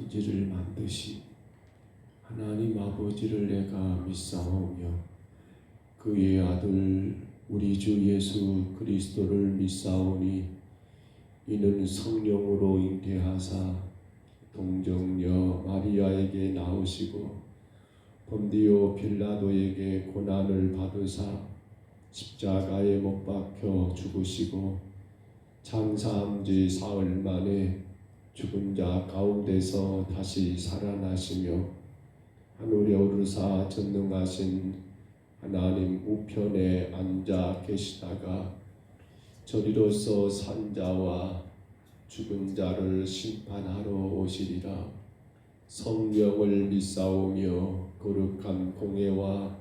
천지를 만드신 하나님 아버지를 내가 믿사오며 그의 아들 우리 주 예수 그리스도를 믿사오니 이는 성령으로 잉태하사 동정녀 마리아에게 나오시고 본디오 빌라도에게 고난을 받으사 십자가에 못 박혀 죽으시고 장사한 지 사흘 만에 죽은 자 가운데서 다시 살아나시며 하늘에 오르사 전능하신 하나님 우편에 앉아 계시다가 저리로서 산 자와 죽은 자를 심판하러 오시리라. 성령을 믿사오며 거룩한 공회와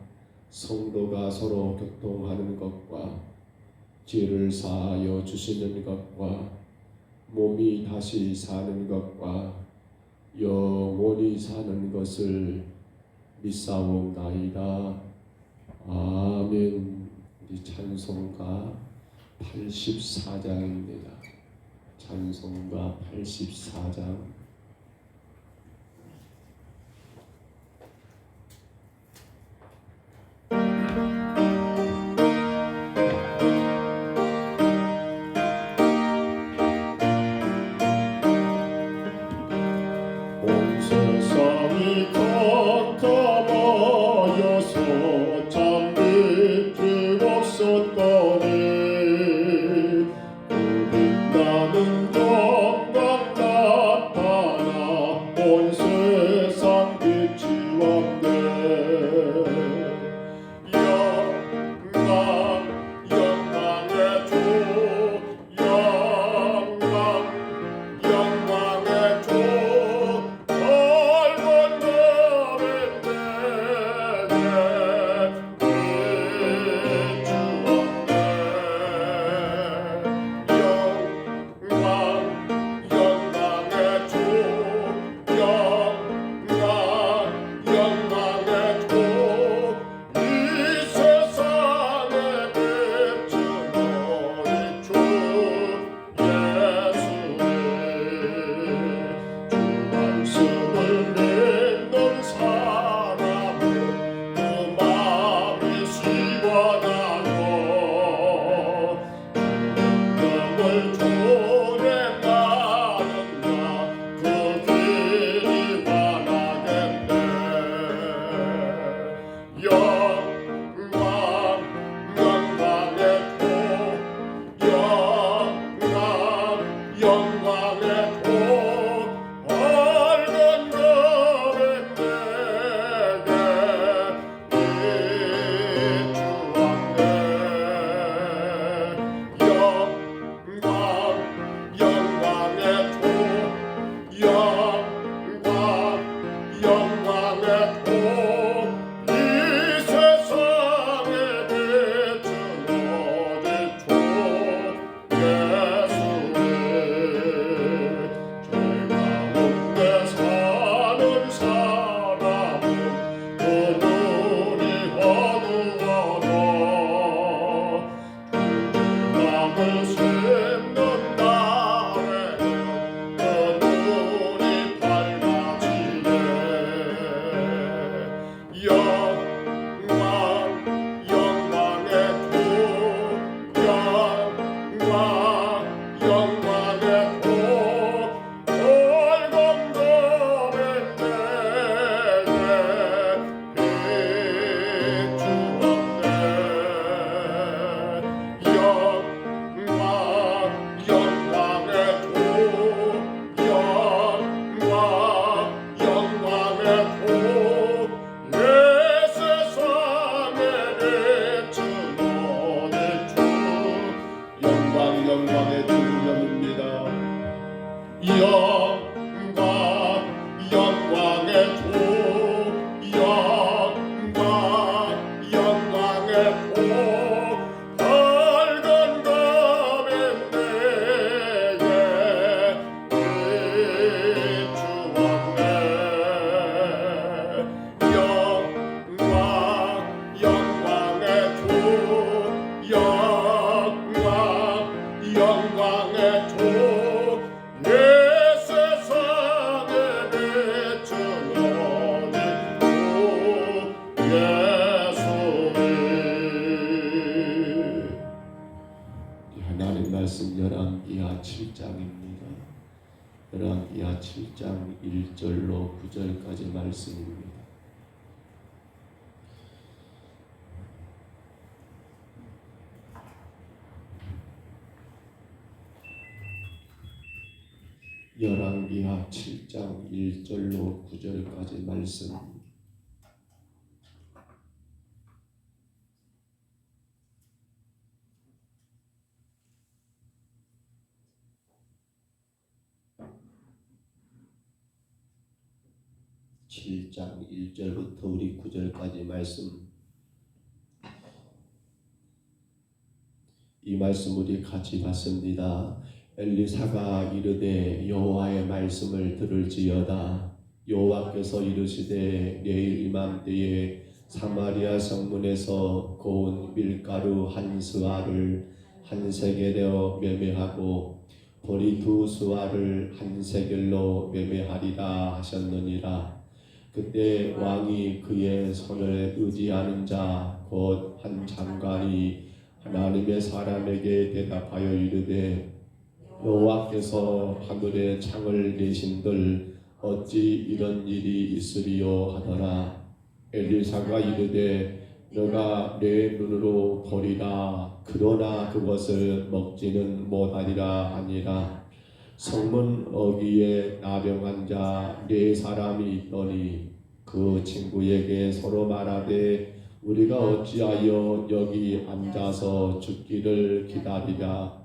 성도가 서로 교통하는 것과 죄를 사하여 주시는 것과 몸이 다시 사는 것과 영원히 사는 것을 믿사옵나이다. 아멘. 우리 찬송가 84장입니다. 찬송가 84장. 영광의 주 내 세상에 열왕기하 7장입니다. 열왕기하 7장 1절로 9절까지 말씀입니다. 열왕기하 7장 1절로 9절까지 말씀입니다. (7장 1절부터) 우리 9절까지 말씀, 이 말씀 우리 같이 봤습니다. 엘리사가 이르되 여호와의 말씀을 들을지어다. 여호와께서 이르시되 내일 이맘때에 사마리아 성문에서 고운 밀가루 한 스와를 한 세겔에 매매하고 보리 두 스와를 한 세겔로 매매하리라 하셨느니라. 그때 왕이 그의 손을 의지하는 자 곧 한 장관이 하나님의 사람에게 대답하여 이르되 여호와께서 하늘에 창을 내신들 어찌 이런 일이 있으리요 하더라. 엘리사가 이르되 너가 내 눈으로 보리라. 그러나 그것을 먹지는 못하리라 하니라. 성문 어귀에 나병한 자 네 사람이 있더니 그 친구에게 서로 말하되 우리가 어찌하여 여기 앉아서 죽기를 기다리랴.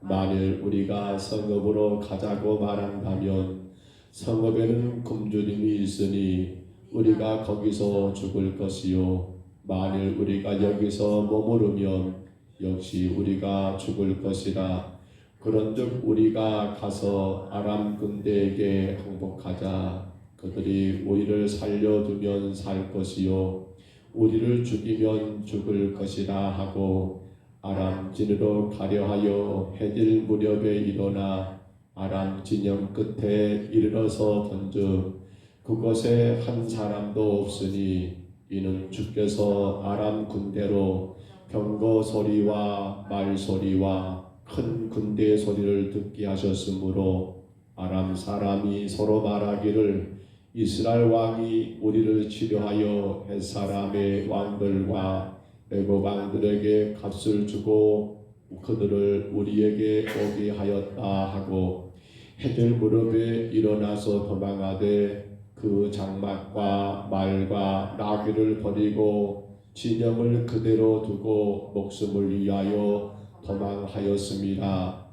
만일 우리가 성읍으로 가자고 말한다면 성읍에는 굶주림이 있으니 우리가 거기서 죽을 것이요 만일 우리가 여기서 머무르면 역시 우리가 죽을 것이라. 그런즉 우리가 가서 아람 군대에게 항복하자. 그들이 우리를 살려두면 살 것이요 우리를 죽이면 죽을 것이라 하고 아람 진으로 가려 하여 해질 무렵에 일어나 아람 진영 끝에 이르러서 본즉 그곳에 한 사람도 없으니 이는 주께서 아람 군대로 병거 소리와 말 소리와 큰 군대의 소리를 듣게 하셨으므로 아람 사람이 서로 말하기를 이스라엘 왕이 우리를 치료하여 햇사람의 왕들과 애굽 왕들에게 값을 주고 그들을 우리에게 오게 하였다 하고 해질 무렵에 일어나서 도망하되 그 장막과 말과 나귀를 버리고 진영을 그대로 두고 목숨을 위하여 도망하였습니다.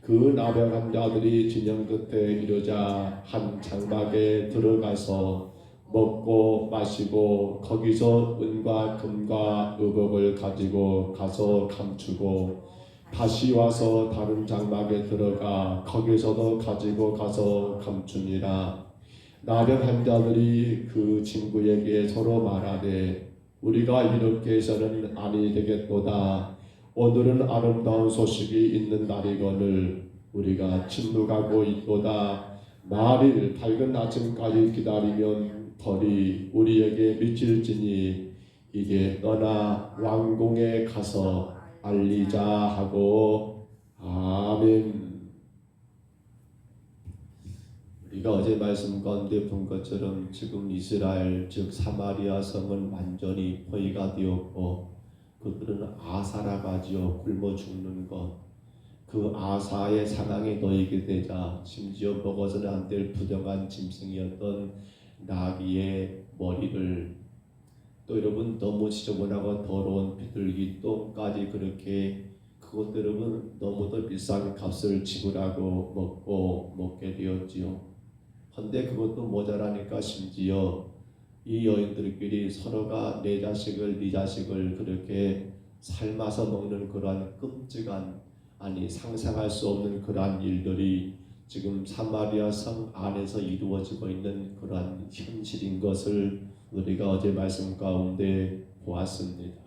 그 나병한 자들이 진영 끝에 이르자 한 장막에 들어가서 먹고 마시고 거기서 은과 금과 의복을 가지고 가서 감추고 다시 와서 다른 장막에 들어가 거기서도 가지고 가서 감춥니다. 나병한 자들이 그 친구에게 서로 말하되 우리가 이렇게 해서는 아니 되겠도다. 오늘은 아름다운 소식이 있는 날이거늘 우리가 침묵하고 있도다. 말일 밝은 아침까지 기다리면 벌이 우리에게 미칠지니 이제 떠나 왕궁에 가서 알리자 하고. 아멘. 우리가 어제 말씀 가운데 본 것처럼 지금 이스라엘 즉 사마리아 성은 완전히 포위가 되었고 그들은 아사라 가지요 굶어 죽는 것, 그 아사의 사랑에 놓이게 되자 심지어 먹어서는 안 될 부정한 짐승이었던 나귀의 머리를 또 여러분 너무 지저분하고 더러운 비둘기 똥까지 그렇게 그것 여러분 너무도 비싼 값을 지불하고 먹게 되었지요. 근데 그것도 모자라니까 심지어 이 여인들끼리 서로가 내 자식을 네 자식을 그렇게 삶아서 먹는 그러한 끔찍한 아니 상상할 수 없는 그러한 일들이 지금 사마리아 성 안에서 이루어지고 있는 그러한 현실인 것을 우리가 어제 말씀 가운데 보았습니다.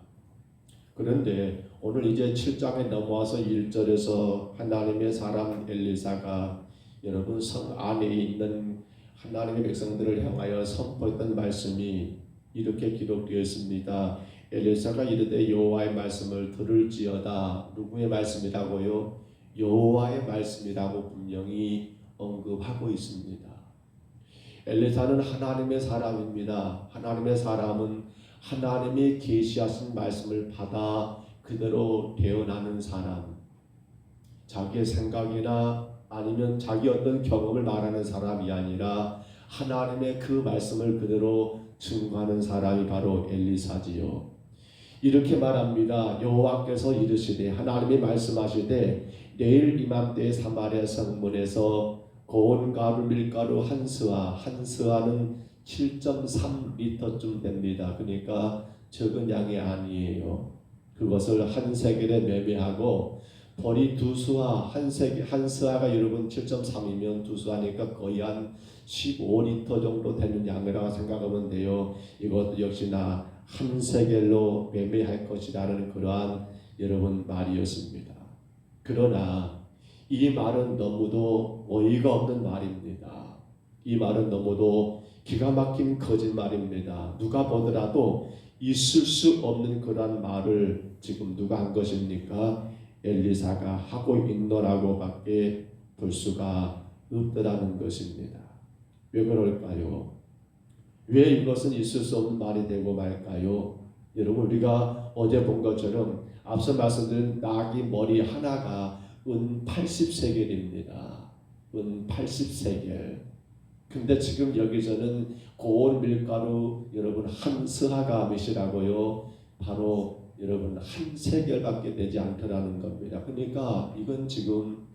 그런데 오늘 이제 7장에 넘어와서 1절에서 하나님의 사람 엘리사가 여러분 성 안에 있는 하나님의 백성들을 향하여 선포했던 말씀이 이렇게 기록되어 있습니다. 엘리사가 이르되 여호와의 말씀을 들을지어다. 누구의 말씀이라고요? 여호와의 말씀이라고 분명히 언급하고 있습니다. 엘리사는 하나님의 사람입니다. 하나님의 사람은 하나님이 계시하신 말씀을 받아 그대로 대언하는 사람, 자기의 생각이나 아니면 자기 어떤 경험을 말하는 사람이 아니라 하나님의 그 말씀을 그대로 증거하는 사람이 바로 엘리사지요. 이렇게 말합니다. 여호와께서 이르시되, 하나님이 말씀하시되, 내일 이맘때 사마리아 성문에서 고운 가루 밀가루 한 스와, 한 스와는 7.3리터쯤 됩니다. 그러니까 적은 양이 아니에요. 그것을 한 세겔에 매매하고 벌이 두 수와 한 스와가 여러분 7.3이면 두 수하니까 거의 한 15리터 정도 되는 양이라고 생각하면 돼요. 이것도 역시나 한 세겔로 매매할 것이라는 그러한 여러분 말이었습니다. 그러나 이 말은 너무도 어이가 없는 말입니다. 이 말은 너무도 기가 막힌 거짓말입니다. 누가 보더라도 있을 수 없는 그러한 말을 지금 누가 한 것입니까? 엘리사가 하고 있노라고 밖에 볼 수가 없더라는 것입니다. 왜 그럴까요? 왜 이것은 있을 수 없는 말이 되고 말까요? 여러분, 우리가 어제 본 것처럼 앞서 말씀드린 나귀 머리 하나가 은 80세겔입니다. 은 80세겔. 근데 지금 여기서는 고운 밀가루 여러분 한 스하가 몇이라고요? 바로 여러분 한 세겔밖에 되지 않더라는 겁니다. 그러니까 이건 지금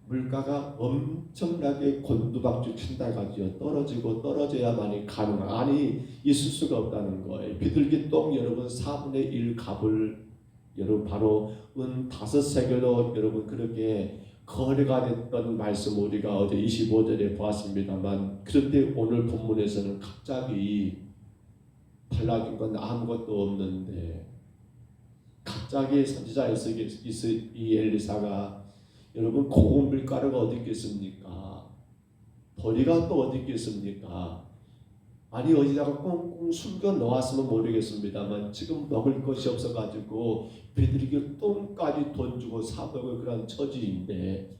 물가가 엄청나게 곤두박질 친다가지요. 떨어지고 떨어져야만이 가능한, 아니 있을 수가 없다는 거예요. 비둘기 똥 여러분 4분의 1 값을 여러분 바로 은 5세겔로 여러분 그렇게 거래가 됐던 말씀 우리가 어제 25절에 보았습니다만, 그런데 오늘 본문에서는 갑자기 달라진 건 아무것도 없는데 갑자기 선지자 이 엘리사가 여러분 고운 밀가루가 어디 있겠습니까? 벌이가 또 어디 있겠습니까? 아니 어디다가 꽁꽁 숨겨 놓았으면 모르겠습니다만 지금 먹을 것이 없어가지고 비둘기 똥까지 돈 주고 사 먹을 그런 처지인데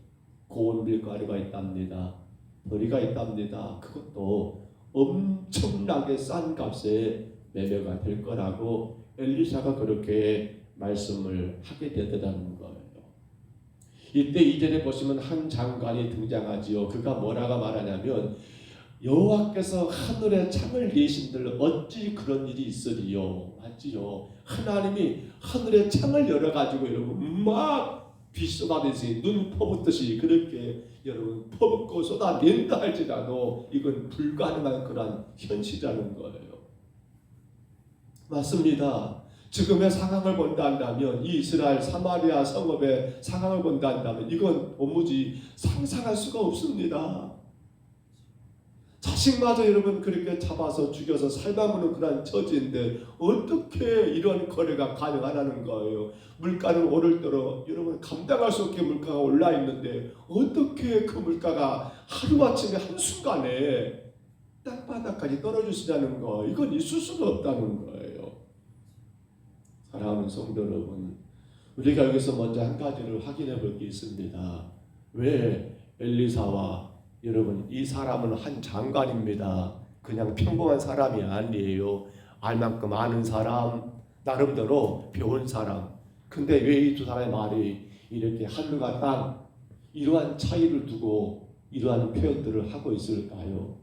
고운 밀가루가 있답니다. 벌이가 있답니다. 그것도 엄청나게 싼 값에 매매가 될 거라고 엘리사가 그렇게 말씀을 하게 되더라는 거예요. 이때 2절에 보시면 한 장관이 등장하지요. 그가 뭐라고 말하냐면, 여호와께서 하늘의 창을 여신들 어찌 그런 일이 있으리요. 맞지요. 하나님이 하늘의 창을 열어가지고 여러분 막 비 쏟아내듯이 눈 퍼붓듯이 그렇게 여러분 퍼붓고 쏟아낸다 할지라도 이건 불가능한 그런 현실이라는 거예요. 맞습니다. 지금의 상황을 본다 한다면, 이 이스라엘 사마리아 성읍의 상황을 본다 한다면 이건 도무지 상상할 수가 없습니다. 자식마저 여러분 그렇게 잡아서 죽여서 삶아먹는 그런 처지인데 어떻게 이런 거래가 가능하다는 거예요. 물가는 오를 대로 여러분 감당할 수 없게 물가가 올라 있는데 어떻게 그 물가가 하루아침에 한순간에 땅바닥까지 떨어지시냐는 거, 이건 있을 수가 없다는 거예요. 사랑하는 성도 여러분, 우리가 여기서 먼저 한 가지를 확인해 볼 게 있습니다. 왜 엘리사와 여러분 이 사람은 한 장관입니다. 그냥 평범한 사람이 아니에요. 알만큼 아는 사람, 나름대로 배운 사람. 근데 왜 이 두 사람의 말이 이렇게 하늘과 땅 이러한 차이를 두고 이러한 표현들을 하고 있을까요?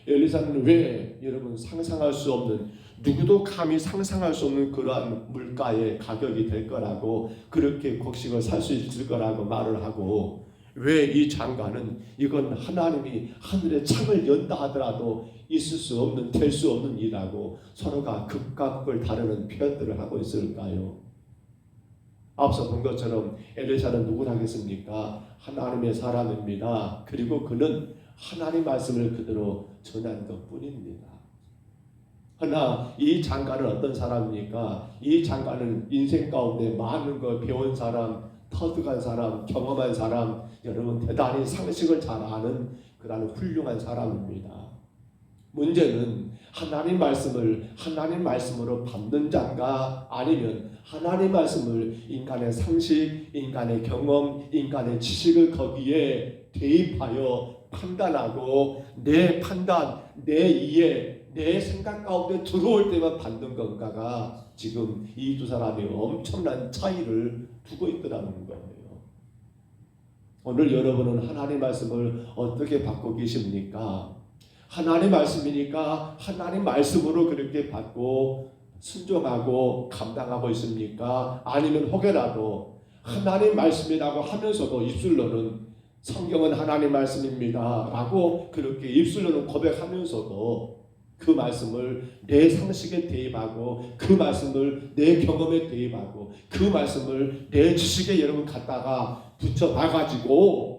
엘리사는 왜 여러분 상상할 수 없는, 누구도 감히 상상할 수 없는 그러한 물가의 가격이 될 거라고, 그렇게 곡식을 살 수 있을 거라고 말을 하고, 왜 이 장관은 이건 하나님이 하늘의 창을 연다 하더라도 있을 수 없는, 될 수 없는 일이라고 서로가 극과 극을 다루는 표현들을 하고 있을까요? 앞서 본 것처럼 엘리사는 누구라겠습니까? 하나님의 사람입니다. 그리고 그는 하나님 말씀을 그대로 전한 것뿐입니다. 그러나 이 장관은 어떤 사람입니까? 이 장관은 인생 가운데 많은 걸 배운 사람, 터득한 사람, 경험한 사람, 여러분 대단히 상식을 잘 아는 그런 훌륭한 사람입니다. 문제는 하나님 말씀으로 받는 자인가, 아니면 하나님 말씀을 인간의 상식, 인간의 경험, 인간의 지식을 거기에 대입하여 판단하고 내 판단, 내 이해, 내 생각 가운데 들어올 때만 받는 건가가 지금 이 두 사람이 엄청난 차이를 두고 있더라는 거예요. 오늘 여러분은 하나님 말씀을 어떻게 받고 계십니까? 하나님 말씀이니까 하나님 말씀으로 그렇게 받고 순종하고 감당하고 있습니까? 아니면 혹여라도 하나님 말씀이라고 하면서도 입술로는 성경은 하나님 말씀입니다 라고 그렇게 입술로는 고백하면서도 그 말씀을 내 상식에 대입하고 그 말씀을 내 경험에 대입하고 그 말씀을 내 지식에 여러분 갖다가 붙여봐가지고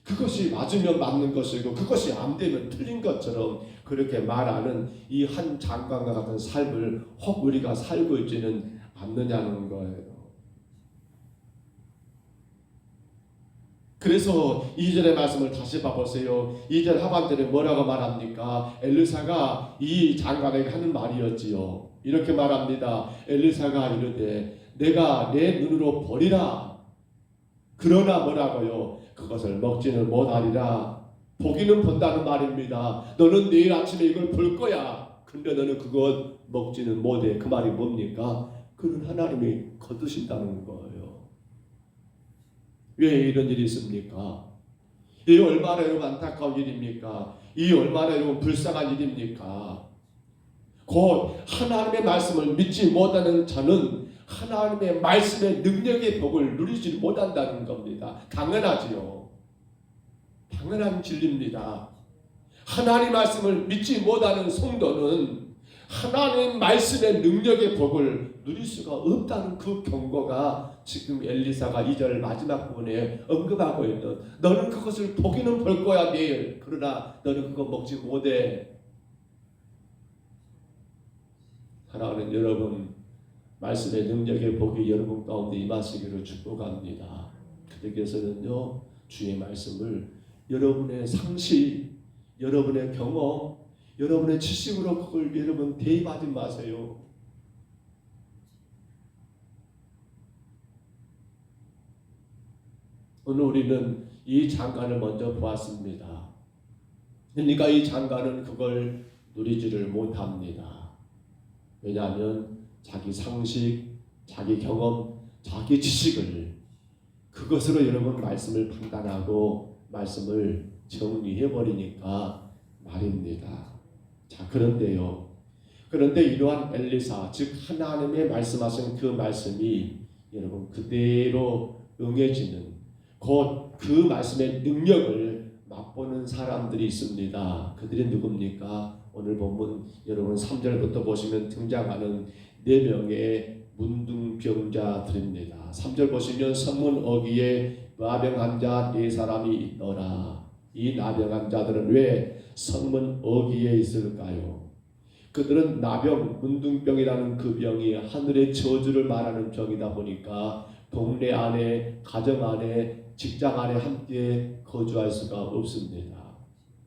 그것이 맞으면 맞는 것이고 그것이 안 되면 틀린 것처럼 그렇게 말하는 이 한 장관과 같은 삶을 혹 우리가 살고 있지는 않느냐는 거예요. 그래서 2절의 말씀을 다시 봐보세요. 2절 하반절에 뭐라고 말합니까? 엘리사가 이 장관에게 하는 말이었지요. 이렇게 말합니다. 엘리사가 이르되 내가 내 눈으로 보리라. 그러나 뭐라고요? 그것을 먹지는 못하리라. 보기는 본다는 말입니다. 너는 내일 아침에 이걸 볼 거야. 근데 너는 그것 먹지는 못해. 그 말이 뭡니까? 그는 하나님이 거두신다는 거예요. 왜 이런 일이 있습니까? 이 얼마나 여러분 안타까운 일입니까? 이 얼마나 여러분 불쌍한 일입니까? 곧 하나님의 말씀을 믿지 못하는 자는 하나님의 말씀의 능력의 복을 누리지 못한다는 겁니다. 당연하지요. 당연한 진리입니다. 하나님 말씀을 믿지 못하는 성도는 하나님 말씀의 능력의 복을 누릴 수가 없다는 그 경고가 지금 엘리사가 2절 마지막 부분에 언급하고 있는, 너는 그것을 보기는 볼 거야 내일. 그러나 너는 그거 먹지 못해. 사랑하는 여러분, 말씀의 능력의 복이 여러분 가운데 임하시기를 축복합니다. 그들께서는요, 주의 말씀을 여러분의 상식, 여러분의 경험, 여러분의 지식으로 그걸 여러분 대입하지 마세요. 오늘 우리는 이 장관을 먼저 보았습니다. 그러니까 이 장관은 그걸 누리지를 못합니다. 왜냐하면 자기 상식, 자기 경험, 자기 지식을 그것으로 여러분 말씀을 판단하고 말씀을 정리해버리니까 말입니다. 자, 그런데 이러한 엘리사, 즉 하나님의 말씀하신 그 말씀이 여러분 그대로 응해지는, 곧 그 말씀의 능력을 맛보는 사람들이 있습니다. 그들이 누굽니까? 오늘 본문 여러분 3절부터 보시면 등장하는 4명의 문둥병자들입니다. 3절 보시면 성문 어귀에 나병한 자 4사람이 있더라. 이 나병한 자들은 왜 성문 어귀에 있을까요? 그들은 나병, 문둥병이라는 그 병이 하늘의 저주를 말하는 병이다 보니까 동네 안에, 가정 안에, 직장 안에 함께 거주할 수가 없습니다.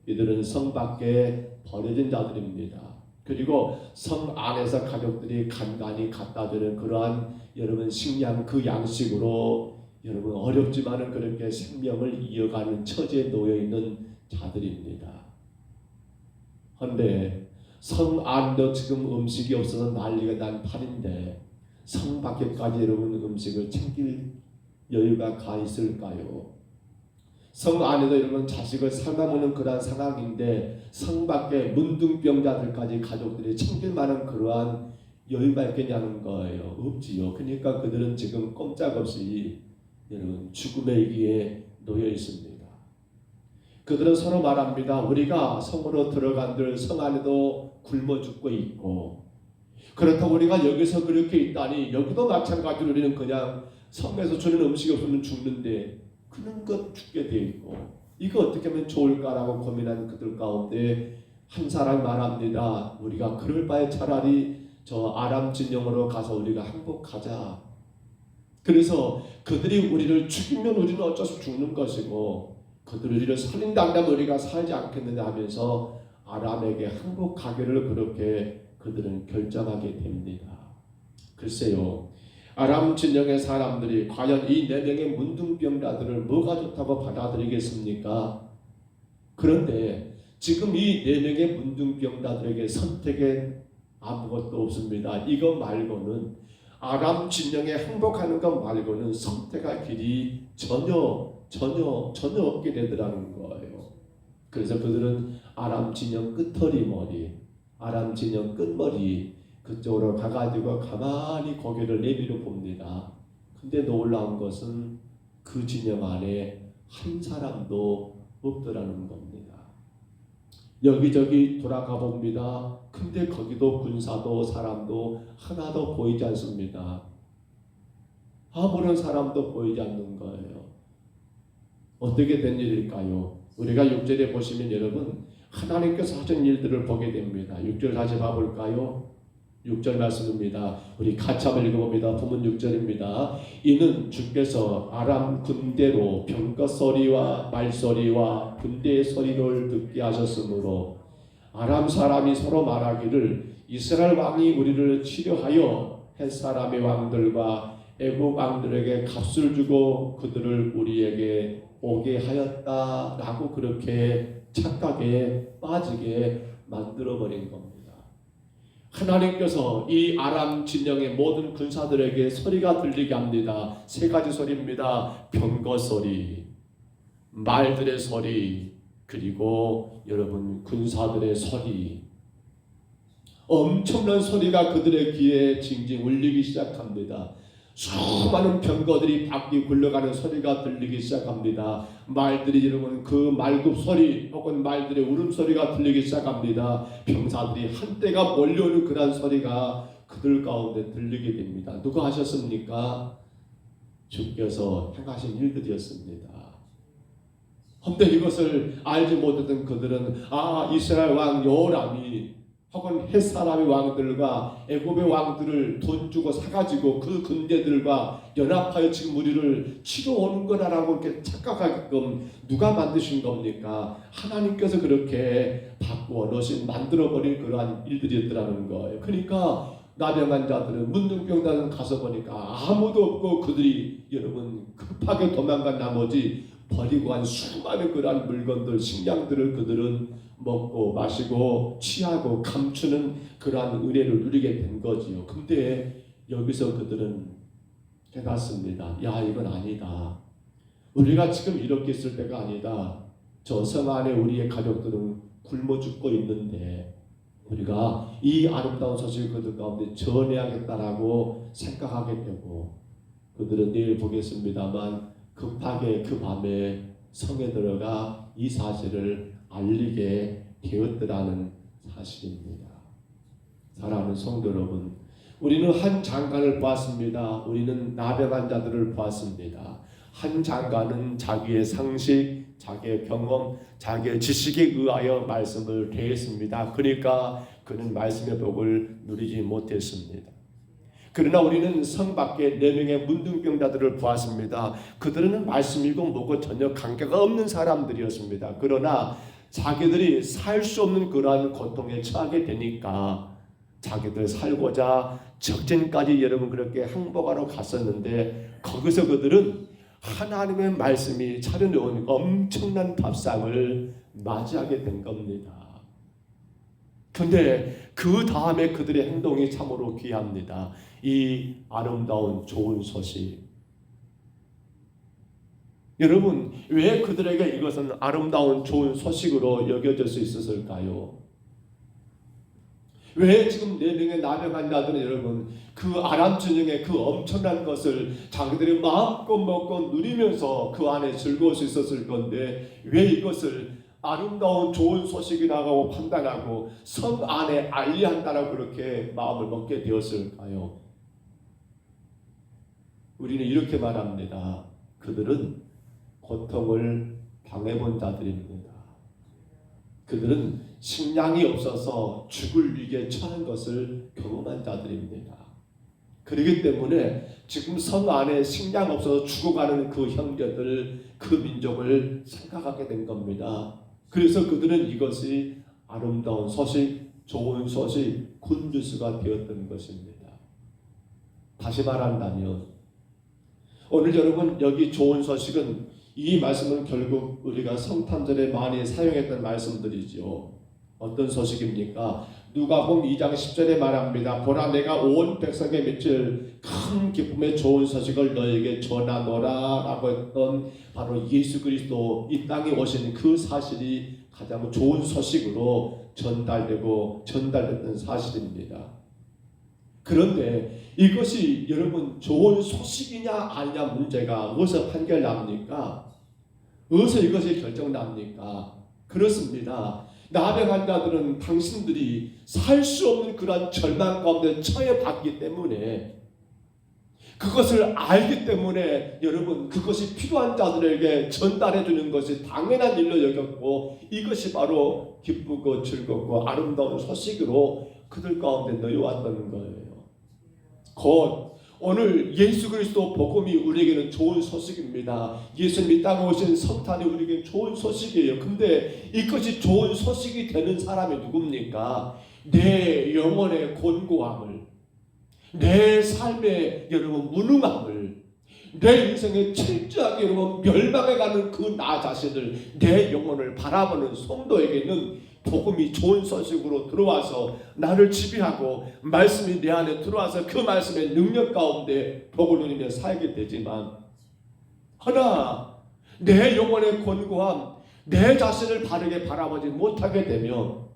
이들은 성 밖에 버려진 자들입니다. 그리고 성 안에서 가족들이 간간히 갖다 주는 그러한 여러분 식량 그 양식으로 여러분 어렵지만은 그렇게 생명을 이어가는 처지에 놓여 있는 자들입니다. 그런데 성 안도 지금 음식이 없어서 난리가 난 판인데 성 밖에까지 여러분 음식을 챙길 여유가 가 있을까요? 성 안에도 여러분 자식을 살다보는 그러한 상황인데 성 밖에 문둥병자들까지 가족들이 챙길 만한 그러한 여유가 있겠냐는 거예요. 없지요. 그러니까 그들은 지금 꼼짝없이 여러분 죽음의 위기에 놓여 있습니다. 그들은 서로 말합니다. 우리가 성으로 들어간들 성 안에도 굶어 죽고 있고, 그렇다고 우리가 여기서 그렇게 있다니 여기도 마찬가지로 우리는 그냥 성에서 주는 음식이 없으면 죽는데 그런 것 죽게 돼 있고, 이거 어떻게 하면 좋을까라고 고민하는 그들 가운데 한 사람이 말합니다. 우리가 그럴 바에 차라리 저 아람 진영으로 가서 우리가 항복하자. 그래서 그들이 우리를 죽이면 우리는 어쩔 수 죽는 것이고, 그들이 우리를 살린다 한다면 우리가 살지 않겠느냐 하면서 아람에게 항복하기를 그렇게 그들은 결정하게 됩니다. 글쎄요, 아람 진영의 사람들이 과연 이 4명의 문둥병자들을 뭐가 좋다고 받아들이겠습니까? 그런데 지금 이 4명의 문둥병자들에게 선택엔 아무것도 없습니다. 이거 말고는, 아람 진영에 항복하는 것 말고는 선택할 길이 전혀 없게 되더라는 거예요. 그래서 그들은 아람 진영 끝머리, 아람 진영 끝머리 그쪽으로 가가지고 가만히 고개를 내밀어 봅니다. 근데 놀라운 것은 그 진영 안에 한 사람도 없더라는 겁니다. 여기저기 돌아가 봅니다. 근데 거기도 군사도 사람도 하나도 보이지 않습니다. 아무런 사람도 보이지 않는 거예요. 어떻게 된 일일까요? 우리가 6절에 보시면 여러분, 하나님께서 하신 일들을 보게 됩니다. 6절 다시 봐볼까요? 6절 말씀입니다. 우리 같이 한번 읽어봅니다. 본문 6절입니다. 이는 주께서 아람 군대로 병거 소리와 말소리와 군대의 소리를 듣게 하셨으므로 아람 사람이 서로 말하기를 이스라엘 왕이 우리를 치료하여 헷 사람의 왕들과 애국 왕들에게 값을 주고 그들을 우리에게 오게 하였다라고 그렇게 착각에 빠지게 만들어버린 겁니다. 하나님께서 이 아람 진영의 모든 군사들에게 소리가 들리게 합니다. 3가지 소리입니다. 병거 소리, 말들의 소리, 그리고 여러분 군사들의 소리. 엄청난 소리가 그들의 귀에 징징 울리기 시작합니다. 수많은 병거들이 바퀴 굴러가는 소리가 들리기 시작합니다. 말들이 여러분 그 말굽 소리 혹은 말들의 울음소리가 들리기 시작합니다. 병사들이 한때가 몰려오는 그런 소리가 그들 가운데 들리게 됩니다. 누가 하셨습니까? 주께서 행하신 일들이었습니다. 근데 이것을 알지 못했던 그들은 이스라엘 왕 여호람이 혹은 헷 사람의 왕들과 애굽의 왕들을 돈 주고 사가지고 그 군대들과 연합하여 지금 우리를 치러오는 거라고 이렇게 착각하게끔 누가 만드신 겁니까? 하나님께서 그렇게 바꾸어 놓으신 만들어버린 그러한 일들이었더라는 거예요. 그러니까 나병한 자들은 문둥병자들은 가서 보니까 아무도 없고 그들이 여러분 급하게 도망간 나머지 버리고 간 수많은 그러한 물건들, 식량들을 그들은 먹고 마시고 취하고 감추는 그러한 은혜를 누리게 된 거지요. 근데 여기서 그들은 깨닫습니다. 야, 이건 아니다. 우리가 지금 이렇게 있을 때가 아니다. 저 성 안에 우리의 가족들은 굶어 죽고 있는데 우리가 이 아름다운 소식을 그들 가운데 전해야겠다라고 생각하게 되고, 그들은 내일 보겠습니다만 급하게 그 밤에 성에 들어가 이 사실을 알리게 되었더라는 사실입니다. 사랑하는 성도 여러분, 우리는 한 장관을 보았습니다. 우리는 나병한 자들을 보았습니다. 한 장관은 자기의 상식, 자기의 경험, 자기의 지식에 의하여 말씀을 대했습니다. 그러니까 그는 말씀의 복을 누리지 못했습니다. 그러나 우리는 성 밖에 4명의 문둥병자들을 보았습니다. 그들은 말씀이고 뭐고 전혀 관계가 없는 사람들이었습니다. 그러나 자기들이 살 수 없는 그러한 고통에 처하게 되니까 자기들 살고자 적진까지 여러분 그렇게 항복하러 갔었는데, 거기서 그들은 하나님의 말씀이 차려놓은 엄청난 밥상을 맞이하게 된 겁니다. 근데 그 다음에 그들의 행동이 참으로 귀합니다. 이 아름다운 좋은 소식. 여러분, 왜 그들에게 이것은 아름다운 좋은 소식으로 여겨질 수 있었을까요? 왜 지금 4명의 나병한 자들은 여러분 그 아람 진영의 그 엄청난 것을 자기들이 마음껏 먹고 누리면서 그 안에 즐거울 수 있었을 건데, 왜 이것을 아름다운 좋은 소식이라고 판단하고 성 안에 알리한다라고 그렇게 마음을 먹게 되었을까요? 우리는 이렇게 말합니다. 그들은 고통을 당해본 자들입니다. 그들은 식량이 없어서 죽을 위기에 처한 것을 경험한 자들입니다. 그렇기 때문에 지금 성 안에 식량 없어서 죽어가는 그 형제들, 그 민족을 생각하게 된 겁니다. 그래서 그들은 이것이 아름다운 소식, 좋은 소식, 굿뉴스가 되었던 것입니다. 다시 말한다면 오늘 여러분 여기 좋은 소식은 이 말씀은 결국 우리가 성탄절에 많이 사용했던 말씀들이죠. 어떤 소식입니까? 누가복음 2장 10절에 말합니다. 보라 내가 온 백성에 미칠 큰 기쁨의 좋은 소식을 너에게 전하노라 라고 했던 바로 예수 그리스도 이 땅에 오신 그 사실이 가장 좋은 소식으로 전달됐던 사실입니다. 그런데 이것이 여러분 좋은 소식이냐 아니냐 문제가 어디서 판결납니까? 어디서 이것이 결정납니까? 그렇습니다. 나병한 자들은 당신들이 살 수 없는 그런 절망 가운데 처해봤기 때문에 그것을 알기 때문에 여러분 그것이 필요한 자들에게 전달해 주는 것이 당연한 일로 여겼고 이것이 바로 기쁘고 즐겁고 아름다운 소식으로 그들 가운데 놓여왔던 거예요. 곧 오늘 예수 그리스도 복음이 우리에게는 좋은 소식입니다. 예수님이 땅에 오신 성탄이 우리에게 좋은 소식이에요. 근데 이것이 좋은 소식이 되는 사람이 누굽니까? 내 영혼의 곤고함을, 내 삶의 여러분 무능함을, 내 인생에 철저하게 여러분 멸망해가는 그 나 자신을, 내 영혼을 바라보는 성도에게는 복음이 좋은 소식으로 들어와서 나를 지배하고 말씀이 내 안에 들어와서 그 말씀의 능력 가운데 복을 누리며 살게 되지만 하나 내 영혼의 곤고함, 내 자신을 바르게 바라보지 못하게 되면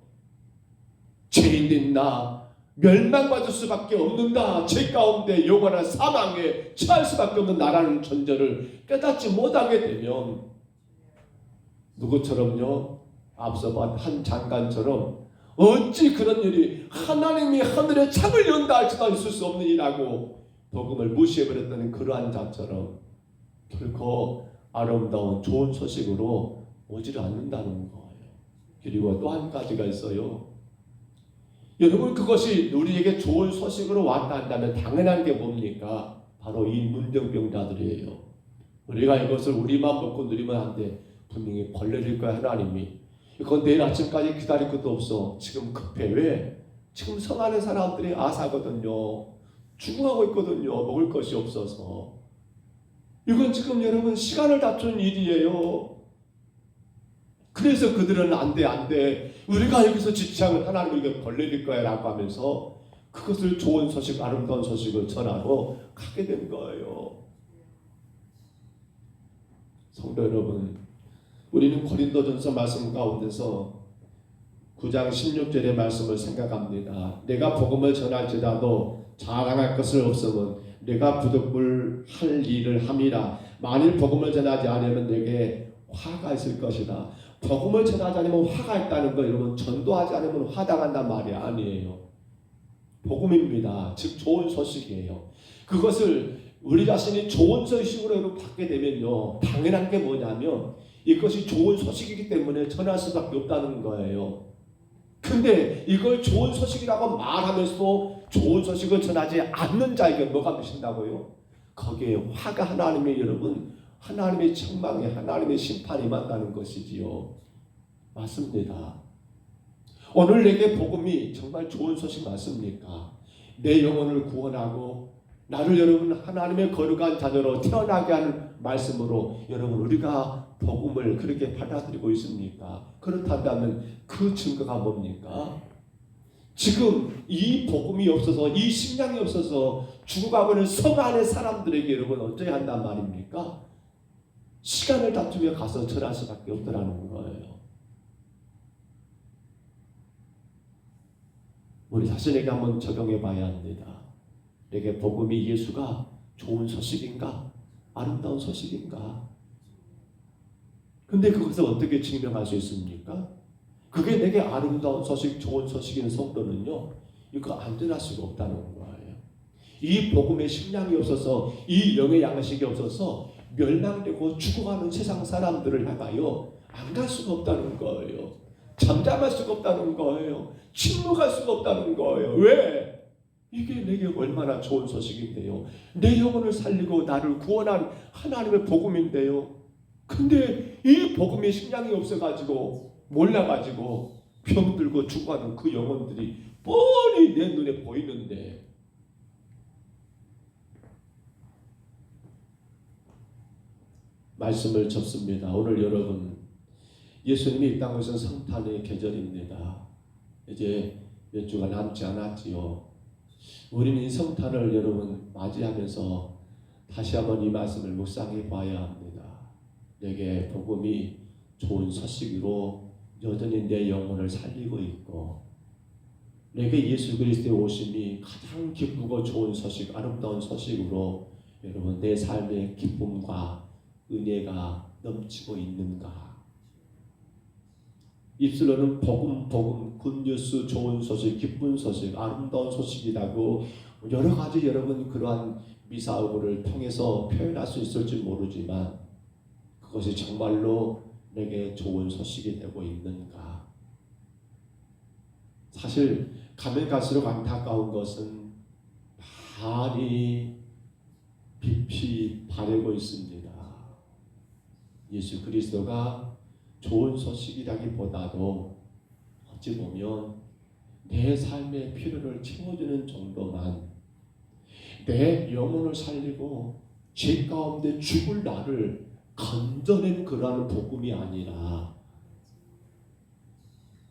죄인된 나 멸망받을 수밖에 없는다. 죄 가운데 영원한 사망에 처할 수밖에 없는 나라는 존재를 깨닫지 못하게 되면 누구처럼요? 앞서 본 한 장관처럼 어찌 그런 일이 하나님이 하늘에 창을 연다 할지도 있을 수 없는 일이라고 복음을 무시해버렸다는 그러한 자처럼 결코 아름다운 좋은 소식으로 오지를 않는다는 거예요. 그리고 또 한 가지가 있어요. 여러분 그것이 우리에게 좋은 소식으로 왔다 한다면 당연한 게 뭡니까? 바로 이 문정병자들이에요. 우리가 이것을 우리만 먹고 누리면 안 돼. 분명히 벌레일 거야 하나님이. 그건 내일 아침까지 기다릴 것도 없어. 지금 급해. 왜? 지금 성하는 사람들이 아사거든요. 죽어가고 있거든요. 먹을 것이 없어서. 이건 지금 여러분 시간을 다투는 일이에요. 그래서 그들은 안 돼. 우리가 여기서 지체하면 하나님 우리가 벌레일 거야 라고 하면서 그것을 좋은 소식, 아름다운 소식을 전하러 가게 된 거예요. 성도 여러분, 우리는 고린도전서 말씀 가운데서 9장 16절의 말씀을 생각합니다. 내가 복음을 전할지라도 자랑할 것을 없으면 내가 부득불 할 일을 함이라. 만일 복음을 전하지 않으면 내게 화가 있을 것이다. 복음을 전하지 않으면 화가 있다는 거 여러분 전도하지 않으면 화당한단 말이 아니에요. 복음입니다. 즉 좋은 소식이에요. 그것을 우리 자신이 좋은 소식으로 받게 되면요 당연한 게 뭐냐면 이것이 좋은 소식이기 때문에 전할 수밖에 없다는 거예요. 근데 이걸 좋은 소식이라고 말하면서도 좋은 소식을 전하지 않는 자에게 뭐가 되신다고요? 거기에 화가 하나님의 여러분 하나님의 책망에 하나님의 심판이 임한다는 것이지요. 맞습니다. 오늘 내게 복음이 정말 좋은 소식 맞습니까? 내 영혼을 구원하고 나를 여러분 하나님의 거룩한 자녀로 태어나게 하는 말씀으로 여러분 우리가 복음을 그렇게 받아들이고 있습니까? 그렇다면 그 증거가 뭡니까? 지금 이 복음이 없어서 이 신앙이 없어서 죽어가고 있는 성 안의 사람들에게 여러분 어떻게 한단 말입니까? 시간을 다투며 가서 전할 수밖에 없더라는 거예요. 우리 자신에게 한번 적용해 봐야 합니다. 내게 복음이 예수가 좋은 소식인가? 아름다운 소식인가? 근데 그것을 어떻게 증명할 수 있습니까? 그게 내게 아름다운 소식, 좋은 소식인 성도는요, 이거 안 전할 수가 없다는 거예요. 이 복음의 식량이 없어서, 이 영의 양식이 없어서 멸망되고 죽어가는 세상 사람들을 향하여 안 갈 수가 없다는 거예요. 잠잠할 수가 없다는 거예요. 침묵할 수가 없다는 거예요. 왜? 이게 내게 얼마나 좋은 소식인데요. 내 영혼을 살리고 나를 구원한 하나님의 복음인데요. 근데 이 복음의 식량이 없어가지고 몰라가지고 병들고 죽어가는 그 영혼들이 뻔히 내 눈에 보이는데 말씀을 접습니다. 오늘 여러분, 예수님이 이 땅에서는 성탄의 계절입니다. 이제 몇 주가 남지 않았지요. 우리는 이 성탄을 여러분 맞이하면서 다시 한번 이 말씀을 묵상해 봐야 합니다. 내게 복음이 좋은 소식으로 여전히 내 영혼을 살리고 있고, 내게 예수 그리스도의 오심이 가장 기쁘고 좋은 소식, 아름다운 소식으로 여러분 내 삶의 기쁨과 은혜가 넘치고 있는가? 입술로는 복음, 복음, 굿뉴스, 좋은 소식, 기쁜 소식, 아름다운 소식이라고 여러 가지 여러분 그러한 미사오고를 통해서 표현할 수 있을지 모르지만 그것이 정말로 내게 좋은 소식이 되고 있는가? 사실 가면 갈수록 안타까운 것은 많이 빛이 바래고 있습니다. 예수 그리스도가 좋은 소식이라기보다도 어찌 보면 내 삶의 필요를 채워주는 정도만, 내 영혼을 살리고 죄 가운데 죽을 나를 건져낸 그러한 복음이 아니라,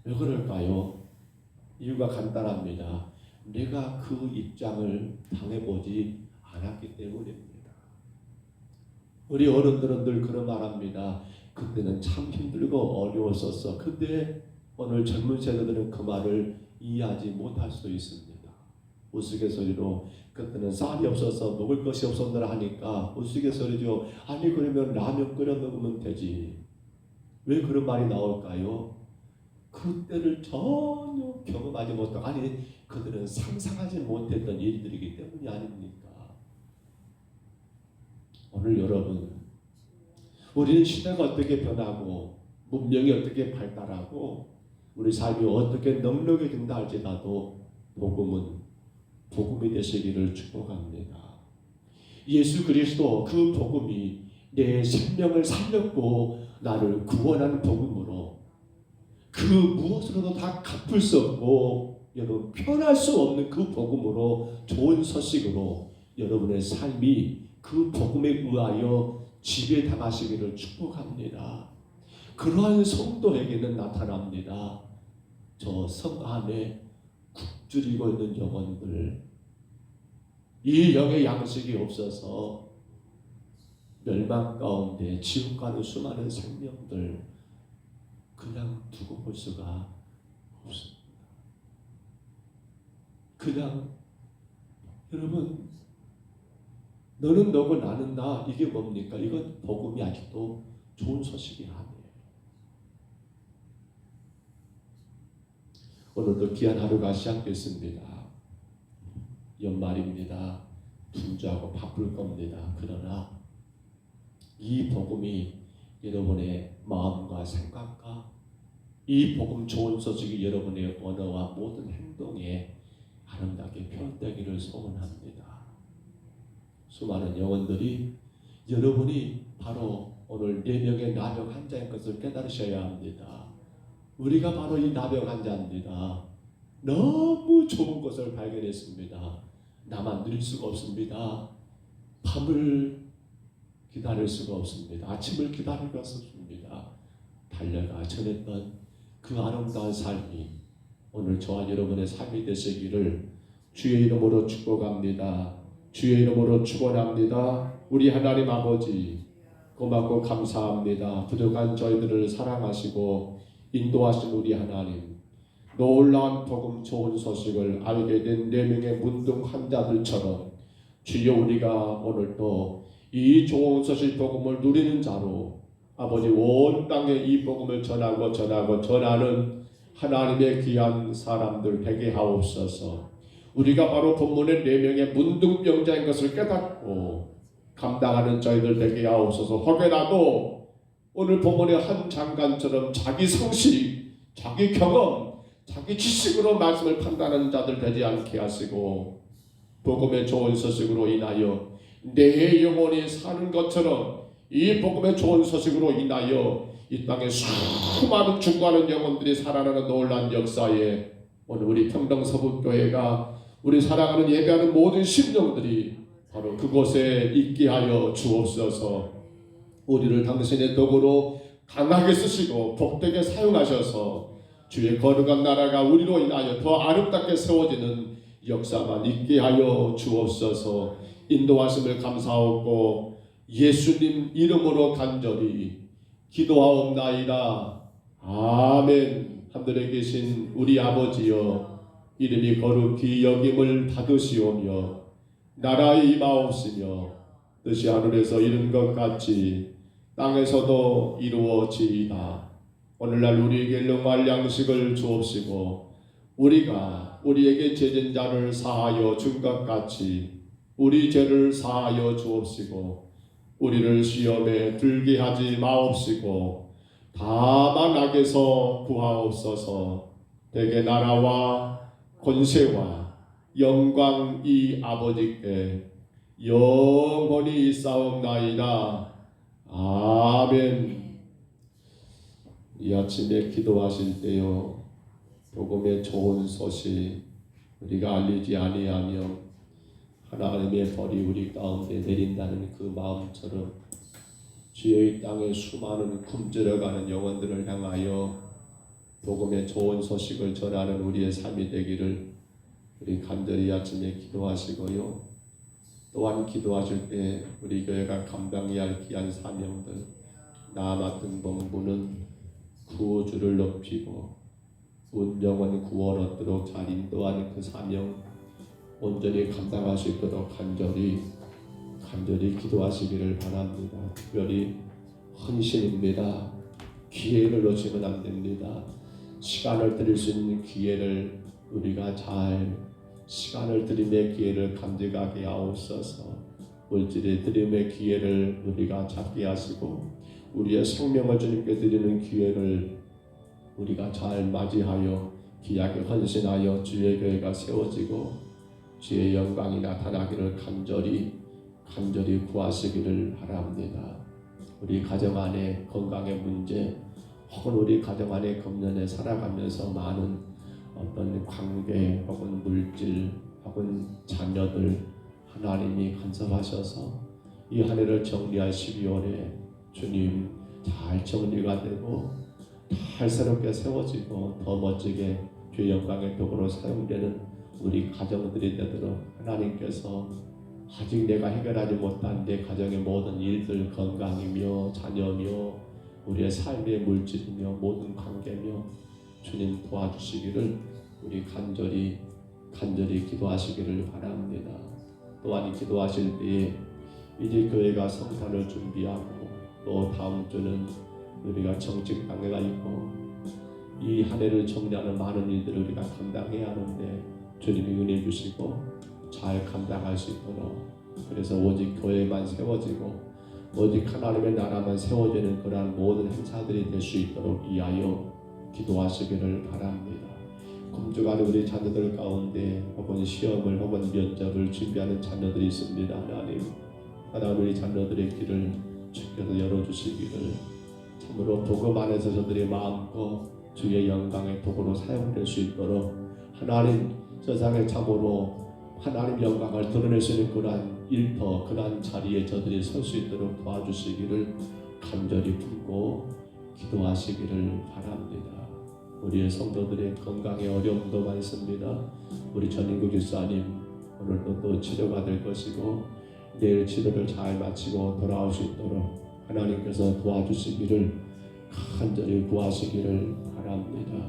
왜 그럴까요? 이유가 간단합니다. 내가 그 입장을 당해보지 않았기 때문입니다. 우리 어른들은 늘 그런 말합니다. 그때는 참 힘들고 어려웠었어. 근데 오늘 젊은 세대들은 그 말을 이해하지 못할 수도 있습니다. 우스갯소리로 그때는 쌀이 없어서 먹을 것이 없었느라 하니까 우스갯소리죠. 아니 그러면 라면 끓여 먹으면 되지. 왜 그런 말이 나올까요? 그때를 전혀 경험하지 못하고, 아니 그들은 상상하지 못했던 일들이기 때문이 아닙니까? 오늘 여러분, 우리는 시대가 어떻게 변하고 문명이 어떻게 발달하고 우리 삶이 어떻게 넉넉해진다 할지라도 복음이 되시기를 축복합니다. 예수 그리스도 그 복음이 내 생명을 살렸고 나를 구원하는 복음으로, 그 무엇으로도 다 갚을 수 없고 여러분 표현할 수 없는 그 복음으로, 좋은 소식으로 여러분의 삶이 그 복음에 의하여 지배당하시기를 축복합니다. 그러한 성도에게는 나타납니다. 저 성 안에 굶주리고 있는 영혼들, 이 영의 양식이 없어서 멸망 가운데 지옥 가는 수많은 생명들 그냥 두고 볼 수가 없습니다. 그냥 여러분, 너는 너고 나는 나, 이게 뭡니까? 이건 복음이 아직도 좋은 소식이 아니에요. 오늘도 귀한 하루가 시작됐습니다. 연말입니다. 분주하고 바쁠 겁니다. 그러나 이 복음이 여러분의 마음과 생각과 이 복음 좋은 소식이 여러분의 언어와 모든 행동에 아름답게 표현되기를 소원합니다. 수많은 영혼들이 여러분이 바로 오늘 4명의 나병 환자인 것을 깨달으셔야 합니다. 우리가 바로 이 나병 환자입니다. 너무 좋은 것을 발견했습니다. 나만 누릴 수가 없습니다. 밤을 기다릴 수가 없습니다. 아침을 기다릴 수가 없습니다. 달려가 전했던 그 아름다운 삶이 오늘 저와 여러분의 삶이 되시기를 주의 이름으로 축복합니다. 주의 이름으로 축원합니다. 우리 하나님 아버지, 고맙고 감사합니다. 부족한 저희들을 사랑하시고 인도하신 우리 하나님, 놀라운 복음 좋은 소식을 알게 된 4명의 문둥 환자들처럼 주여 우리가 오늘도 이 좋은 소식 복음을 누리는 자로 아버지 온 땅에 이 복음을 전하는 하나님의 귀한 사람들 되게 하옵소서. 우리가 바로 본문의 4명의 문둥병자인 것을 깨닫고 감당하는 저희들 되게 하옵소서. 혹여라도 오늘 본문의 한 장관처럼 자기 상식, 자기 경험, 자기 지식으로 말씀을 판단하는 자들 되지 않게 하시고 복음의 좋은 소식으로 인하여 내 영혼이 사는 것처럼 이 복음의 좋은 소식으로 인하여 이 땅에 수많은 죽어가는 영혼들이 살아나는 놀라운 역사에 오늘 우리 평등서북교회가 우리 사랑하는 예배하는 모든 심령들이 바로 그곳에 있게 하여 주옵소서. 우리를 당신의 도구로 강하게 쓰시고 복되게 사용하셔서 주의 거룩한 나라가 우리로 인하여 더 아름답게 세워지는 역사만 있게 하여 주옵소서. 인도하심을 감사하고 예수님 이름으로 간절히 기도하옵나이다. 아멘. 하늘에 계신 우리 아버지여, 이름이 거룩히 여김을 받으시오며 나라의 임하옵시며 뜻이 하늘에서 이룬 것 같이 땅에서도 이루어지이다. 오늘날 우리에게 일용할 양식을 주옵시고 우리가 우리에게 죄진 자를 사하여 준 것 같이 우리 죄를 사하여 주옵시고 우리를 시험에 들게 하지 마옵시고 다만 악에서 구하옵소서. 대개 나라와 권세와 영광이 아버지께 영원히 있사옵나이다. 아멘. 이 아침에 기도하실 때요, 복음의 좋은 소식 우리가 알리지 아니하며 하나님의 벌이 우리 가운데 내린다는 그 마음처럼 주의 땅에 수많은 굶주려가는 영혼들을 향하여 복음의 좋은 소식을 전하는 우리의 삶이 되기를 우리 간절히 아침에 기도하시고요. 또한 기도하실 때 우리 교회가 감당해야 할 귀한 사명들, 나 맡은 본부는 구주를 높이고 온 영혼 구원 얻도록 잘 인도하는 그 사명 온전히 감당할 수 있도록 간절히 기도하시기를 바랍니다. 특별히 헌신입니다. 기회를 놓치면 안 됩니다. 시간을 드릴 수 있는 기회를 우리가 잘 시간을 드림의 기회를 감직하게 하옵소서. 물질의 드림의 기회를 우리가 잡게 하시고 우리의 생명을 주님께 드리는 기회를 우리가 잘 맞이하여 귀하게 헌신하여 주의 교회가 세워지고 주의 영광이 나타나기를 간절히 구하시기를 바랍니다. 우리 가정 안에 건강의 문제 혹은 우리 가정 안에 금년에 살아가면서 많은 어떤 관계 혹은 물질 혹은 자녀들 하나님이 간섭하셔서 이 한 해를 정리할 12월에 주님 잘 정리가 되고 잘 새롭게 세워지고 더 멋지게 주의 영광의 도구로 사용되는 우리 가정들이 되도록 하나님께서 아직 내가 해결하지 못한 내 가정의 모든 일들, 건강이며 자녀며 우리의 삶의 물질이며 모든 관계며 주님 도와주시기를 우리 간절히 기도하시기를 바랍니다. 또한 기도하실 때에 이제 교회가 성탄을 준비하고 또 다음 주는 우리가 정직 방해가 있고 이 한 해를 정리하는 많은 일들을 우리가 감당해야 하는데 주님이 은혜 주시고 잘 감당할 수 있도록 그래서 오직 교회만 세워지고 오직 하나님의 나라만 세워지는 그러한 모든 행사들이 될 수 있도록 이하여 기도하시기를 바랍니다. 금주간 우리 자녀들 가운데 혹은 시험을 혹은 면접을 준비하는 자녀들이 있습니다. 하나님 우리 자녀들의 길을 주께서 열어주시기를 참으로 복음 안에서 저들의 마음껏 주의 영광의 도구로 사용될 수 있도록 하나님 세상에 참으로 하나님 영광을 드러낼 수 있는 그러한 일터 그러한 자리에 저들이 설 수 있도록 도와주시기를 간절히 품고 기도하시기를 바랍니다. 우리의 성도들의 건강에 어려움도 많습니다. 우리 전인구 교사님 오늘도 또 치료가 될 것이고 내일 치료를 잘 마치고 돌아올 수 있도록 하나님께서 도와주시기를 간절히 구하시기를 바랍니다.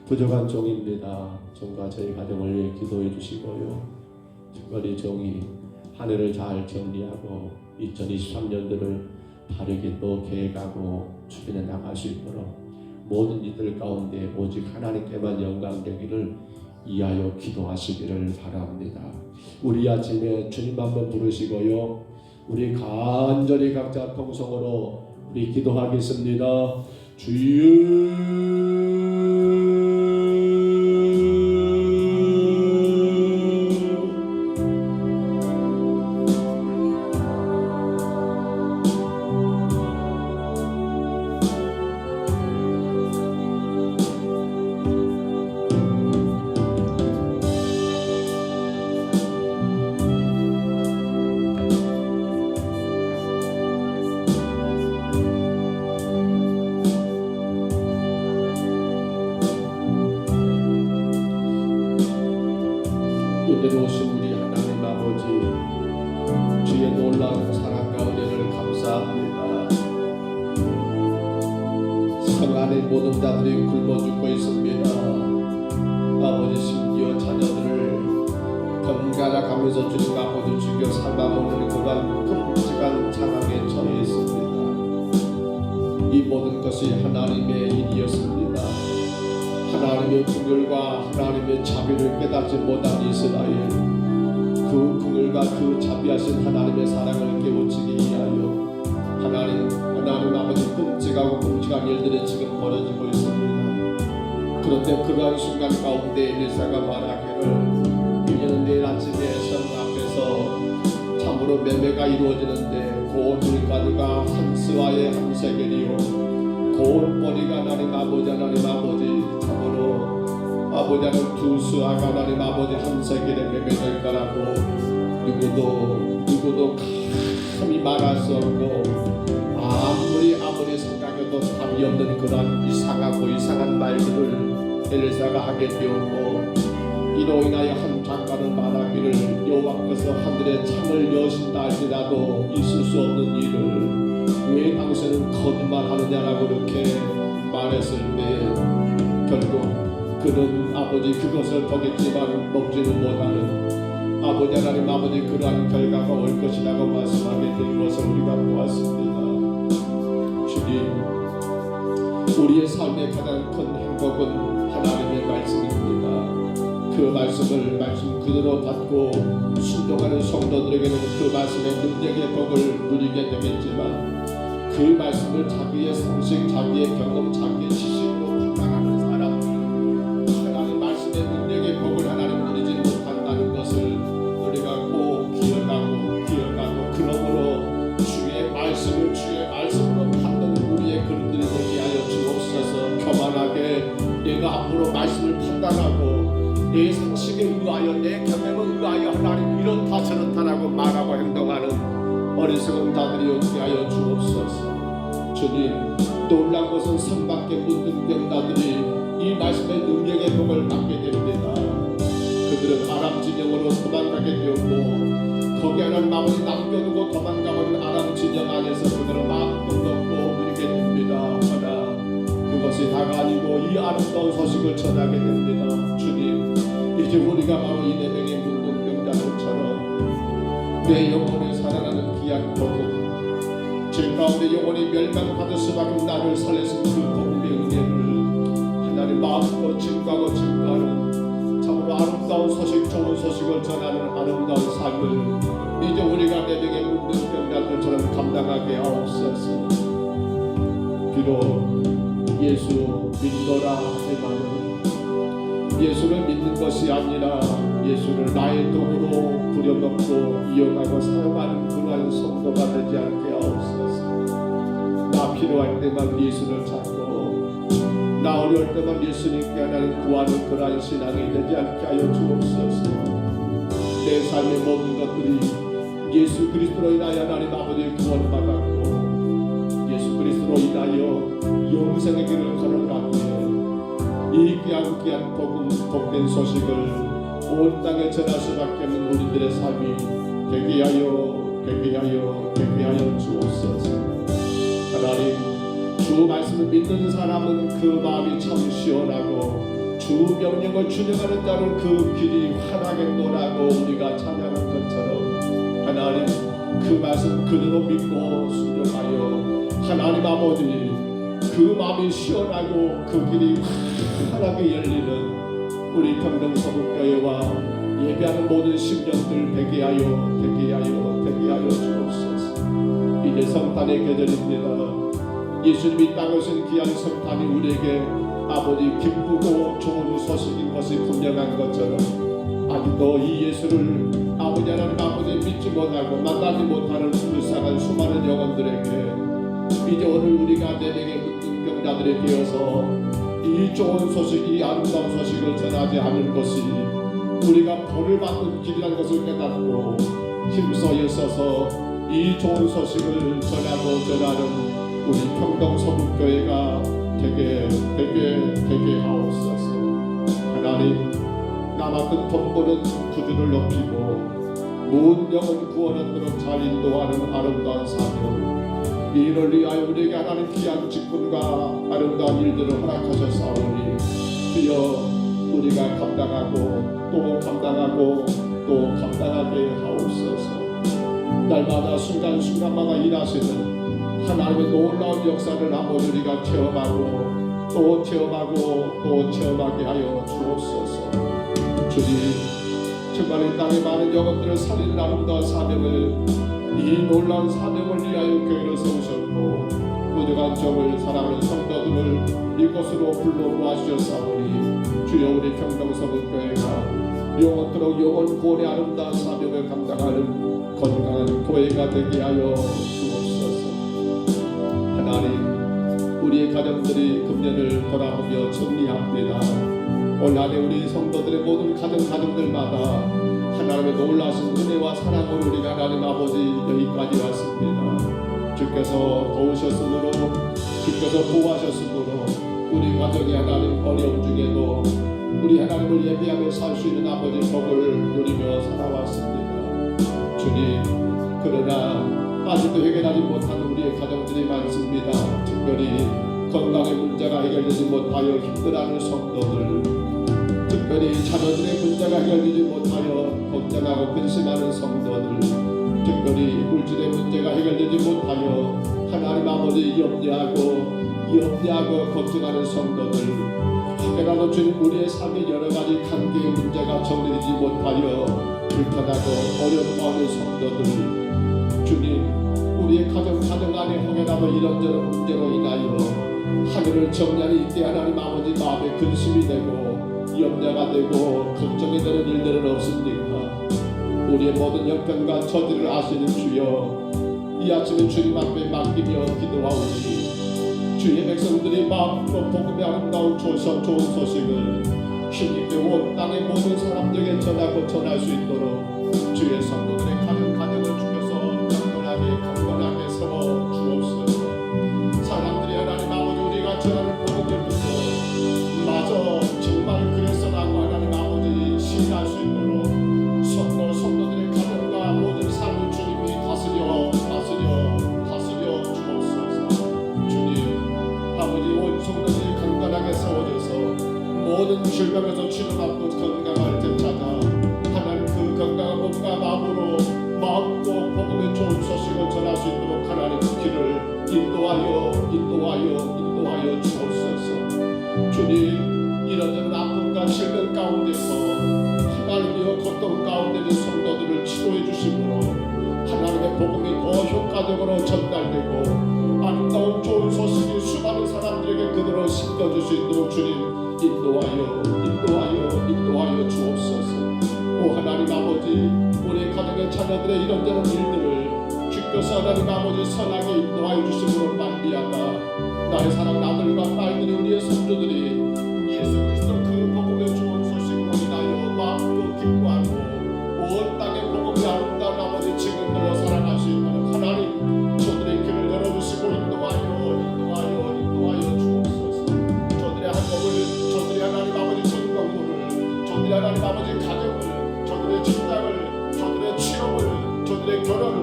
부족한 종입니다. 종과 저희 가정을 위해 기도해 주시고요. 특별히 종이 한 해를 잘 정리하고 2023년도를 바르게 또 계획하고 추진해 나갈 수 있도록 모든 이들 가운데 오직 하나님께만 영광 되기를 이하여 기도하시기를 바랍니다. 우리 아침에 주님 한번 부르시고요. 우리 간절히 각자 통성으로 우리 기도하겠습니다. 주여 하나님 모든 자들이 굶어 죽고 있습니다. 아버지 심지어 자녀들을 번갈아 가면서 주님 아버지 죽여 삶아먹는 그런 끔찍한 상황에 처해 있습니다. 이 모든 것이 하나님의 일이었습니다. 하나님의 긍휼과 하나님의 자비를 깨닫지 못한 이스라엘, 그 긍휼과 그 자비하신 하나님의 사랑을 깨우치기 위하여 하나님 아버지 끔찍한 일들이 지금 벌어지고 있습니다. 그런데 그러한 순간 가운데 엘리사가 말하기를 이제는 내일 아침에 성 앞에서 참으로 매매가 이루어지는데 고운 밀가루가 한 스와에 한 세겔이요 고운 보리가 하나님 아버지 참으로 아버지는 두 수아가 하나님 아버지 한 세겔에 매매될 거라고 누구도 감히 말할 수 없고 아무리 생각해도 답이 없는 그런 이상한 말들을 엘리사가 하게 되었고, 이로 인하여 한 작가는 말하기를 여호와께서 하늘에 창을 여신다 할지라도 있을 수 없는 일을 왜 당신은 거짓말하느냐라고 이렇게 말했을 때 결국 그는 아버지 그것을 보겠지만 먹지는 못하는 아버지 하나님 아버지 그러한 결과가 올 것이라고 말씀하게 된 것을 우리가 보았습니다. 주님, 우리의 삶의 가장 큰 행복은 하나님의 말씀입니다. 그 말씀 그대로 받고 순종하는 성도들에게는 그 말씀의 능력의 복을 누리게 되겠지만 그 말씀을 자기의 상식, 자기의 경험, 자기의 지식으로 판단하는 사람은 하나님 말씀의 능력의 복을 하나님 누리지 못한다는 것을 우리가 꼭 기억하고 그러므로 주의 말씀으로 받는 우리의 그릇들이 되게 하여 주옵소서. 교만하게 내가 앞으로 말씀을 판단하고 내 상식에 의하여 내 경험에 의하여 하나님 이렇다 저렇다라고 말하고 행동하는 어리석은 자들이 없게 하여 주옵소서. 주님, 놀란 것은 선밖에 묻는 병자들이 이 말씀의 능력의 복을 받게 됩니다. 그들은 아람 진영으로 도망가게 되었고 거기 하나님 아버지 남겨두고 도망가버린 아람 진영 안에서 그들은 마음껏 먹고 누리게 됩니다. 하나 그것이 다가 아니고 이 아름다운 소식을 전하게 됩니다. 주님, 이제 우리가 바로 이 네 명의 문둥병자들처럼 내 영혼을 살아나는 귀한 복음, 죄 가운데 영혼이 멸망받을 수밖에 나를 살리신 그 복음의 은혜를 하나님 마음껏 증거하는 참으로 아름다운 소식, 좋은 소식을 전하는 아름다운 삶을 이제 우리가 네 명의 문둥병자들처럼 감당하게 하옵소서. 비록 예수 믿노라 하지만은 예수를 믿는 것이 아니라 예수를 나의 도구로 부려먹고 이용하고 사용하는 그러한 성도가 되지 않게 하옵소서. 나 필요할 때만 예수를 찾고 나 어려울 때만 예수님께 하나님 구하는 그러한 신앙이 되지 않게 하여 주옵소서. 내 삶의 모든 것들이 예수 그리스도로 인하여 하나님 아버지의 구원을 받았고 예수 그리스도로 인하여 영생의 길을 걸어가기에 이 귀한 복된 소식을 온 땅에 전할 수밖에 없는 우리들의 삶이 되게 하여 주옵소서. 하나님, 주 말씀을 믿는 사람은 그 마음이 참 시원하고 주 명령을 준행하는 자는 그 길이 환하겠노라고 우리가 찬양한 것처럼 하나님 그 말씀 그대로 믿고 순종하여 하나님 아버지 그 마음이 시원하고 그 길이 환하게 열리는 우리 평등서북교회와 예배하는 모든 심령들 되게 하여 주옵소서. 이제 성탄의 계절입니다. 예수님이 땅에 오신 귀한 성탄이 우리에게 아버지 기쁘고 좋은 소식인 것이 분명한 것처럼 아직도 이 예수를 아버지 하나님 아버지 믿지 못하고 만나지 못하는 불쌍한 수많은 영혼들에게 이제 오늘 우리가 네 명의 문둥병자들이 되어서 이 좋은 소식, 이 아름다운 소식을 전하지 않을 것이 우리가 벌을 받는 길이라는 것을 깨닫고 힘써 있어서 이 좋은 소식을 전하는 우리 평동서북교회가 되게 하옵소서. 하나님, 나 맡은 본분은 구주를 높이고 모든 영혼 구원 얻도록 잘 인도하는 아름다운 사명 이를 위하여 우리에게 하나님 귀한 직분과 아름다운 일들을 허락하셨사오니 주여 우리가 감당하고 또 감당하고 또 감당하게 하옵소서. 날마다 순간순간마다 일하시는 하나님의 놀라운 역사를 아버지 우리가 체험하고 또 체험하고 또 체험하게 하여 주옵소서. 주님 정말 이 땅의 많은 영혼들을 살리는 아름다운 사명을 이 놀라운 사명을 위하여 교회를 세우셨고 부족한 점을 사랑하는 성도들을 이곳으로 불러 모아주셨사오니 주여 우리 평강성은교회가 영원토록 영원 구원의 아름다운 사명을 감당하는 건강한 교회가 되게 하여 주옵소서. 하나님 우리의 가정들이 금년을 돌아보며 정리합니다. 올 한해 우리 성도들의 모든 가정들마다 하나님의 놀라신 은혜와 사랑으로 우리가 하나님 아버지 여기까지 왔습니다. 주께서 도우셨으므로 주께서 보호하셨으므로 우리 가정이 하나님 어려움 중에도 우리 하나님을 예배하며 살 수 있는 아버지 복을 누리며 살아왔습니다. 주님 그러나 아직도 해결하지 못하는 우리의 가정들이 많습니다. 특별히 건강의 문제가 해결되지 못하여 힘들어하는 성도들, 특별히 자녀들의 문제가 해결되지 못하여 걱정하고 근심하는 성도들, 특별히 물질의 문제가 해결되지 못하여 하나님 아버지 염려하고 걱정하는 성도들, 혹여라도 주님 우리의 삶의 여러 가지 관계의 문제가 정리되지 못하여 불편하고 어려워하는 성도들, 주님 우리의 가정 안에 혹여라도 이런저런 문제로 인하여 하늘을 정리하는 이때 하나님 아버지 마음에 근심이 되고 염려가 되고 걱정이 되는 일들은 없습니까? 우리의 모든 형편과 처지를 아시는 주여 이 아침에 주님 앞에 맡기며 기도하오니 주의 백성들이 마음껏 복음의 아름다운 좋은 소식을 힘있게 온 땅의 모든 사람들에게 전할 수 있도록 주의 성도들의 가정을 주셔서 강건하게 세워 주옵소서. 사람들이 하나님 아버지 우리가 전하는 복음을 듣고 마저 정말 그랬어라고 하나님 아버지 신뢰할 수 있도록 성도들의 가정과 모든 삶을 주님이 다스려 주옵소서. 주님 아버지 온 성도들이 강건하게 세워져서 모든 질병에서 치료받고 건강할 때 찾아 하나님 그 건강한 몸과 마음으로 복음의 좋은 소식을 전할 수 있도록 하나님 그 길을 인도하여 주옵소서. 주님 이런저런 아픔과 질병 가운데서 하나님이여 고통 가운데 있는 성도들을 치료해 주심으로 하나님의 복음이 더 효과적으로 전달되고 아름다운 좋은 소식이 수많은 사람들에게 그대로 심겨줄 수 있도록 주님 인도하여 주옵소서. 오 하나님 아버지 우리 가정의 자녀들의 이런저런 일들을 주께서 하나님 아버지 선하게 인도하여 주심으로 말미암아 나의 사랑하는 아들과 딸들이 우리의 손주들이 예수 그리스도 그 복음의 좋은 소식으로 인하여 마음으로 기뻐하고 온 땅의 복음의 아름다운 아버지 지금들로 살아갈 수 있도록 하나님 저들의 길을 열어주시고 인도하여 주옵소서. 저들의 한복을 저들의 하나님 아버지 전공부를 저들의 하나님 아버지 가정을 저들의 직장을 저들의 취업을 저들의 결혼을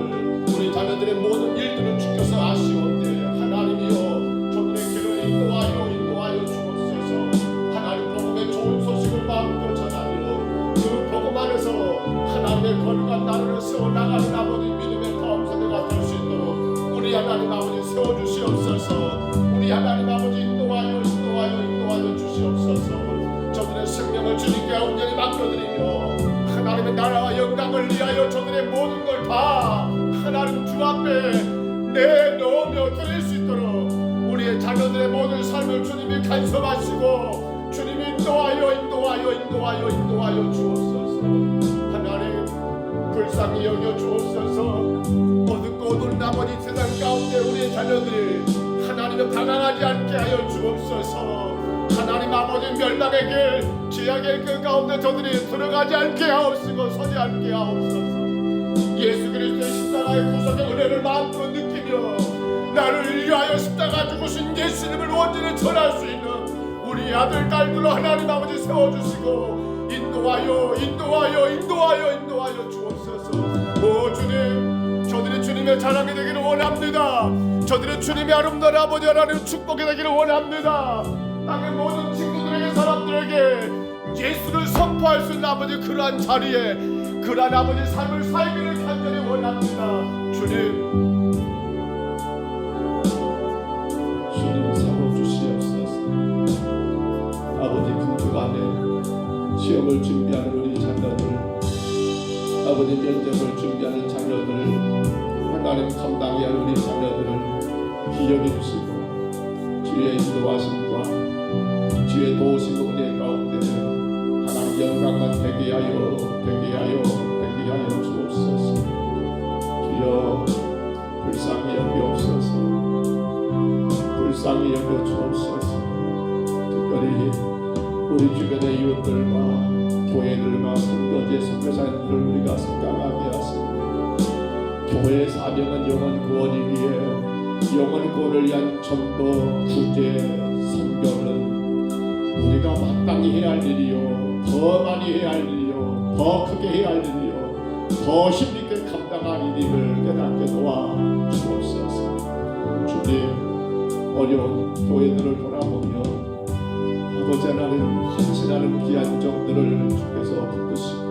우리 자녀들의 모든 일들을 주께서 아시오때 하나님이여 저들의 길을 인도하여 주옵소서. 하나님 복음의 좋은 소식을 마음껏 전하며 그 복음 안에서 하나님의 거룩한 나라를 세워나가는 아버지 믿음의 가운데가 될 수 있도록 우리 하나님 아버지 세워주시옵소서. 우리 하나님 아버지 인도하여 주시옵소서. 저들의 생명을 주님께 온전히 맡겨드리며 하나님의 나라와 영광을 위하여 저들의 모든 걸 다 하나님 주 앞에 내놓으며 드릴 수 있도록 우리의 자녀들의 모든 삶을 주님이 간섭하시고 주님이 인도하여 주옵소서. 하나님 불쌍히 여겨 주옵소서. 어둡고 어두운 나머지 세상 가운데 우리의 자녀들이 하나님의 방황하지 않게 하여 주옵소서. 하나님 아버지 멸망의 길 죄악의 그 가운데 저들이 들어가지 않게 하옵시고 서지 않게 하옵소서. 예수 그리스도의 십자가의 구속의 은혜를 마음으로 느끼며 나를 위하여 십자가 죽으신 예수님을 온전히 전할 수 있는 우리 아들 딸들로 하나님 아버지 세워주시고 인도하여 주옵소서. 오 주님 저들이 주님 주님의 자랑이 되기를 원합니다. 저들은 주님의 아름다운 아버지 하나님 축복이 되기를 원합니다. 땅의 모든 친구들에게 사람들에게 예수를 선포할 수 있는 아버지 그러한 자리에 그러한 아버지 삶을 살기를 간절히 원합니다. 주님 삼아주시옵소서. 아버지 그 주간에 시험을 준비하는 우리 자녀들, 아버지 면접을 준비하는 자녀들, 하나님 감당해야 할 우리 자녀들을 기억해 주시고 주의 인도하심과 주의 도우심 은혜 가운데 하나님 영광만 되게 하여 주옵소서. 주여 불쌍히 여기옵소서. 불쌍히 여겨 주옵소서. 특별히 우리 주변의 이웃들과 교회들과 선교제 선교사님들을 우리가 생각하게 하시고 교회의 사명은 영혼 구원이기에 영혼 구원을 위한 전도, 구제, 선교는 우리가 마땅히 해야 할 일이요, 더 많이 해야 할 일이요, 더 크게 해야 할 일이요, 더 힘있게 감당할 일임을 깨닫게 도와 주옵소서. 주님 어려운 교회들을 돌아보며 아버지 하나님 헌신하는 귀한 종들을 주께서 붙드시고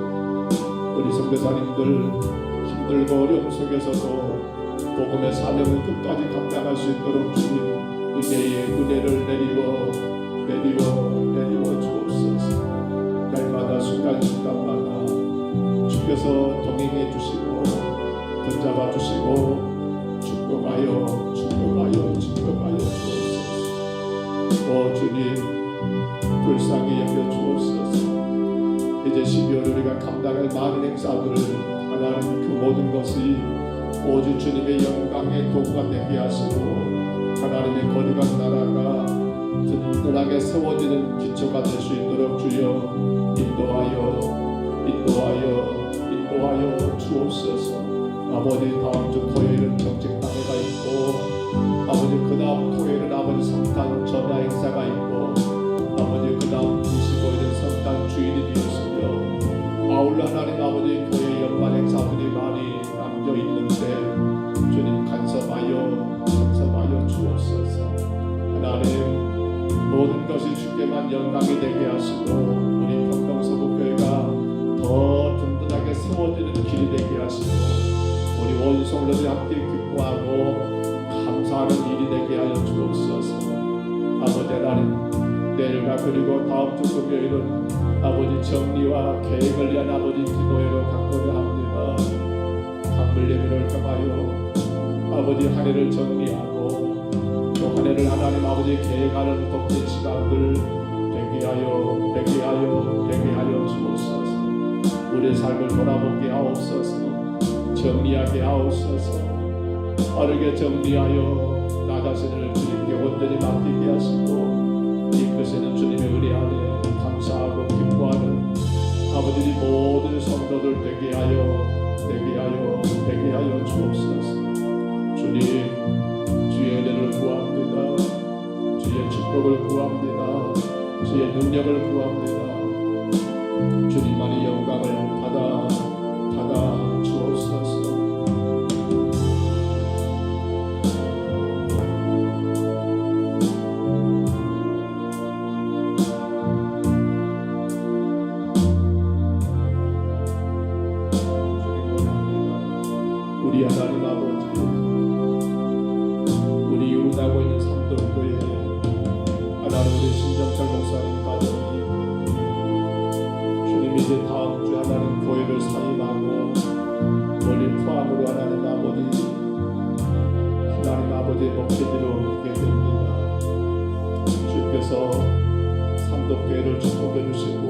우리 선교사님들 힘들고 어려움 속에서도 복음의 사명을 끝까지 감당할 수 있도록 주님 은혜의 은혜를 내리워 주옵소서. 날마다 순간순간마다 주께서 동행해 주시고 붙잡아 주시고 축복하여 주옵소서. 오 주님 불쌍히 여겨 주옵소서. 이제 12월 우리가 감당할 많은 행사들을 하나님 그 모든 것이 오직 주님의 영광의 도구가 되게 하시고 하나님의 거룩한 나라가 든든하게 세워지는 기초가 될 수 있도록 주여 인도하여 주옵소서. 아버지 다음 주 토요일은 정책당회가 있고 아버지 그 다음 토요일은 아버지 성탄 전야 행사가 있고 아버지 그 다음 25일은 성탄 주일이 되었으며 아울러 하나님 아버지 교회 연말 행사들이 많이 남겨 있는데 주님 간섭하여 주옵소서. 하나님 모든 것이 주께만 영광이 되게 하시고 우리 평동서구교회가 더 든든하게 세워지는 길이 되게 하시고 우리 원성들이 함께 기뻐하고 감사하는 일이 되게 하여 주옵소서. 아버지 하나님 내일과 그리고 다음 주 금요일은 아버지 정리와 계획을 위한 아버지 기도회로 갖고자 합니다. 강물 예배를 통하여 아버지 한 해를 정리하고 또 한 해를 하나님 아버지 계획하는 복된 시간들 되게 하여 주옵소서. 우리의 삶을 돌아보게 하옵소서. 정리하게 하옵소서. 빠르게 정리하여 나 자신을 주님께 온전히 맡기게 하시고 이끄시는 주님의 은혜 안에 감사하고 기뻐하는 아버지 모든 성도들 되게 하여 주옵소서. 주님 주의 은혜를 구합니다. 주의 축복을 구합니다. 주의 능력을 구합니다. 주님만의 영광을 받아 주옵소서. 우리 하나님 아버지 우리 이웃하고 있는 삼동교회 하나님 우리 신정철 목사님 가정이 주님 이제 다음 주 하나님 교회를 사임하고 멀리 포항으로 하나님 아버지 목회지로 옮기게 됩니다. 주께서 삼동교회를 축복해 주시고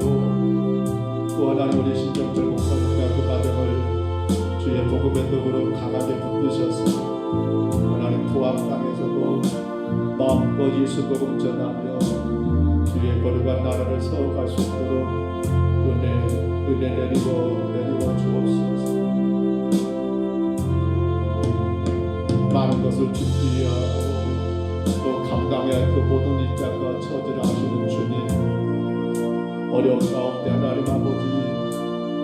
또 하나님 우리 신정철 목사님과 그 가정을 주의 복음의 도구로 강하게 붙드셔서 하나님 포항 땅에서도 마음껏 예수 복음 전하며 주의 거룩한 나라를 세워갈 수 있도록 은혜 내리고 주옵소서. 많은 것을 준비하고 또 감당해야 할 그 모든 입장과 처지를 아시는 주님 어려운 가운데 하나님 아버지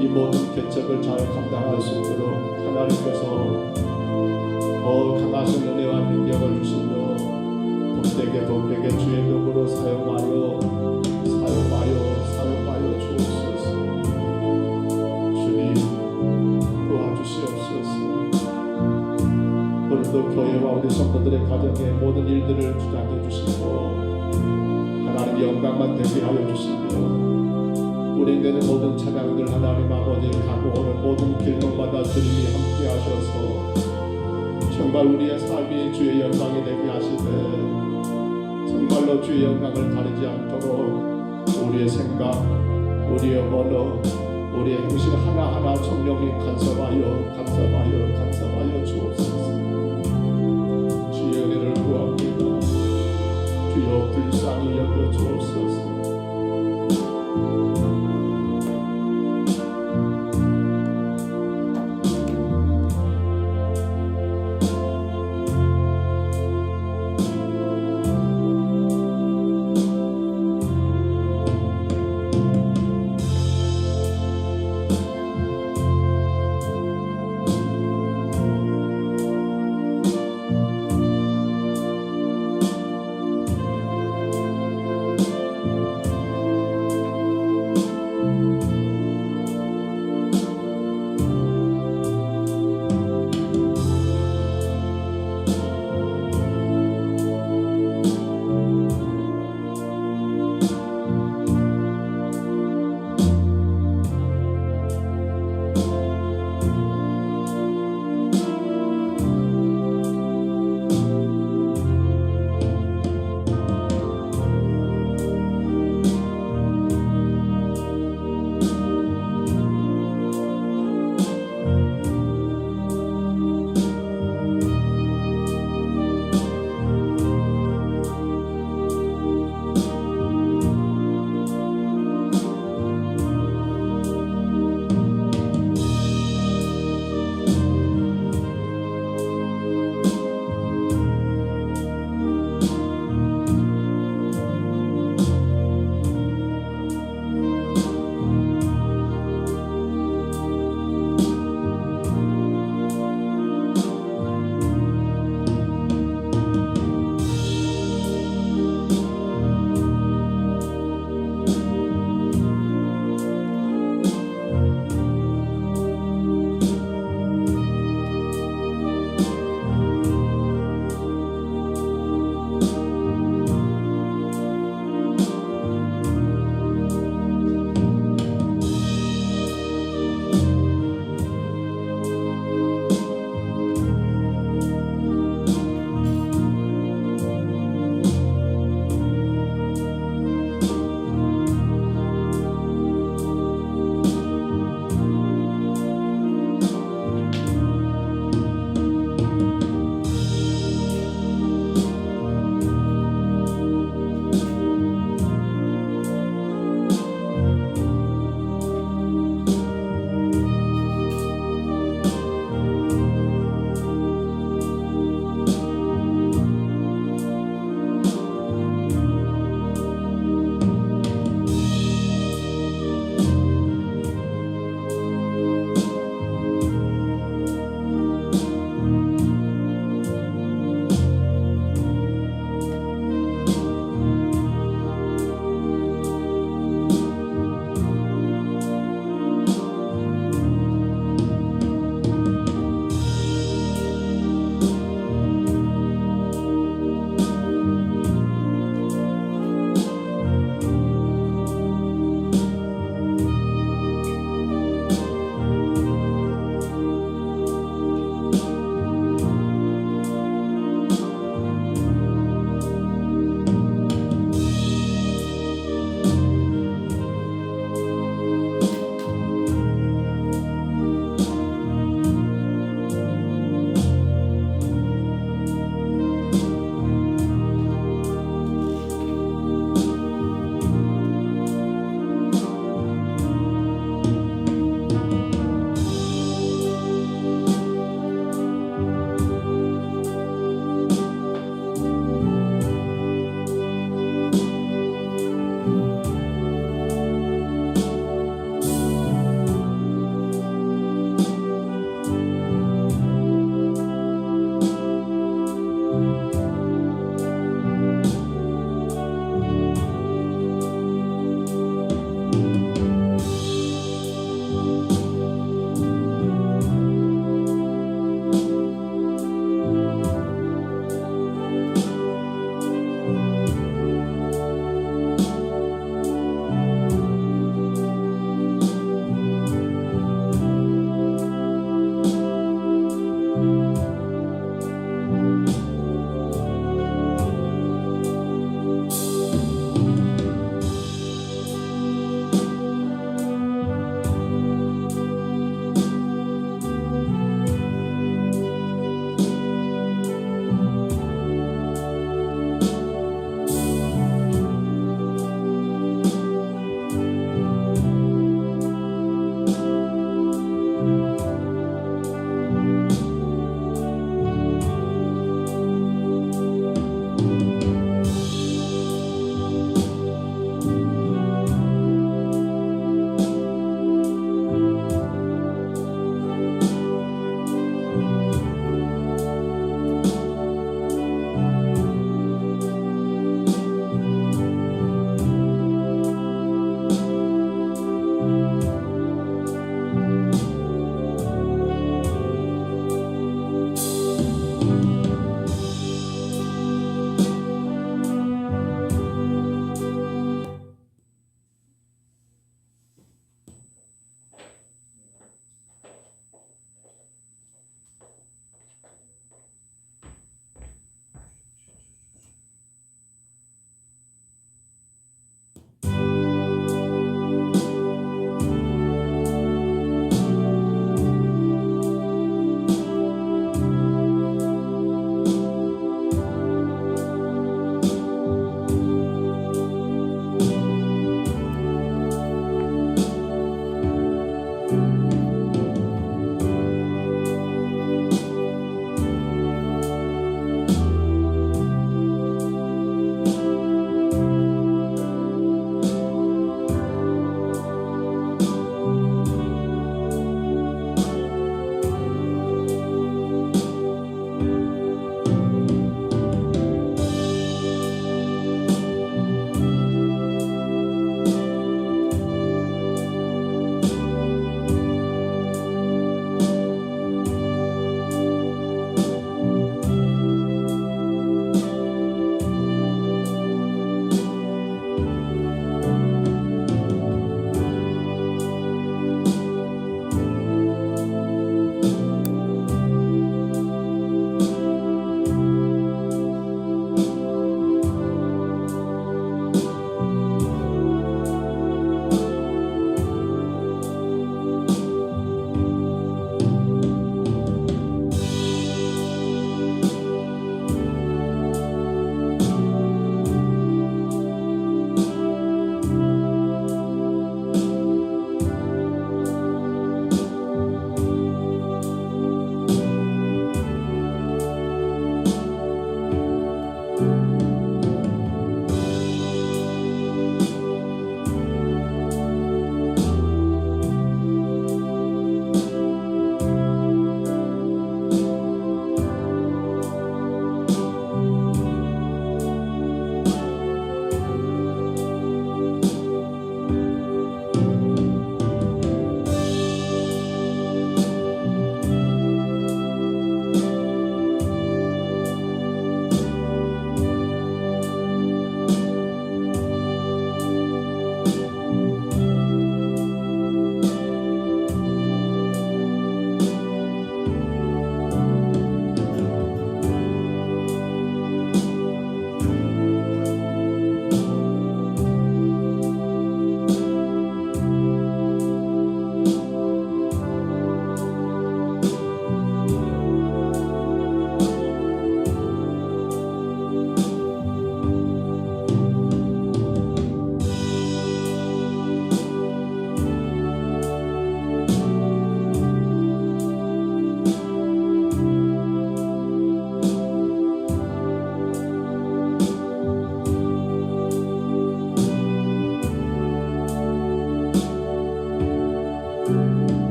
이 모든 개척을 잘 감당할 수 있도록 하나님께서 더 강하신 은혜와 능력을 주시며 복되게 주의 이름으로 사용하여 주옵소서. 주님 도와주시옵소서. 오늘도 교회와 우리 성도들의 가정의 모든 일들을 주장해 주시고 하나님 영광만 되게 하여 주시며 우리에게는 모든 찬양들 하나님 아버지 가고 오는 모든 길목마다 주님이 함께 하셔서 정말 우리의 삶이 주의 영광이 되게 하시되 정말로 주의 영광을 가리지 않도록 우리의 생각, 우리의 언어, 우리의 행실 하나하나 성령님 간섭하여 주옵소서. 주의 은혜를 구합니다. 주여 불쌍히 여겨 주옵소서.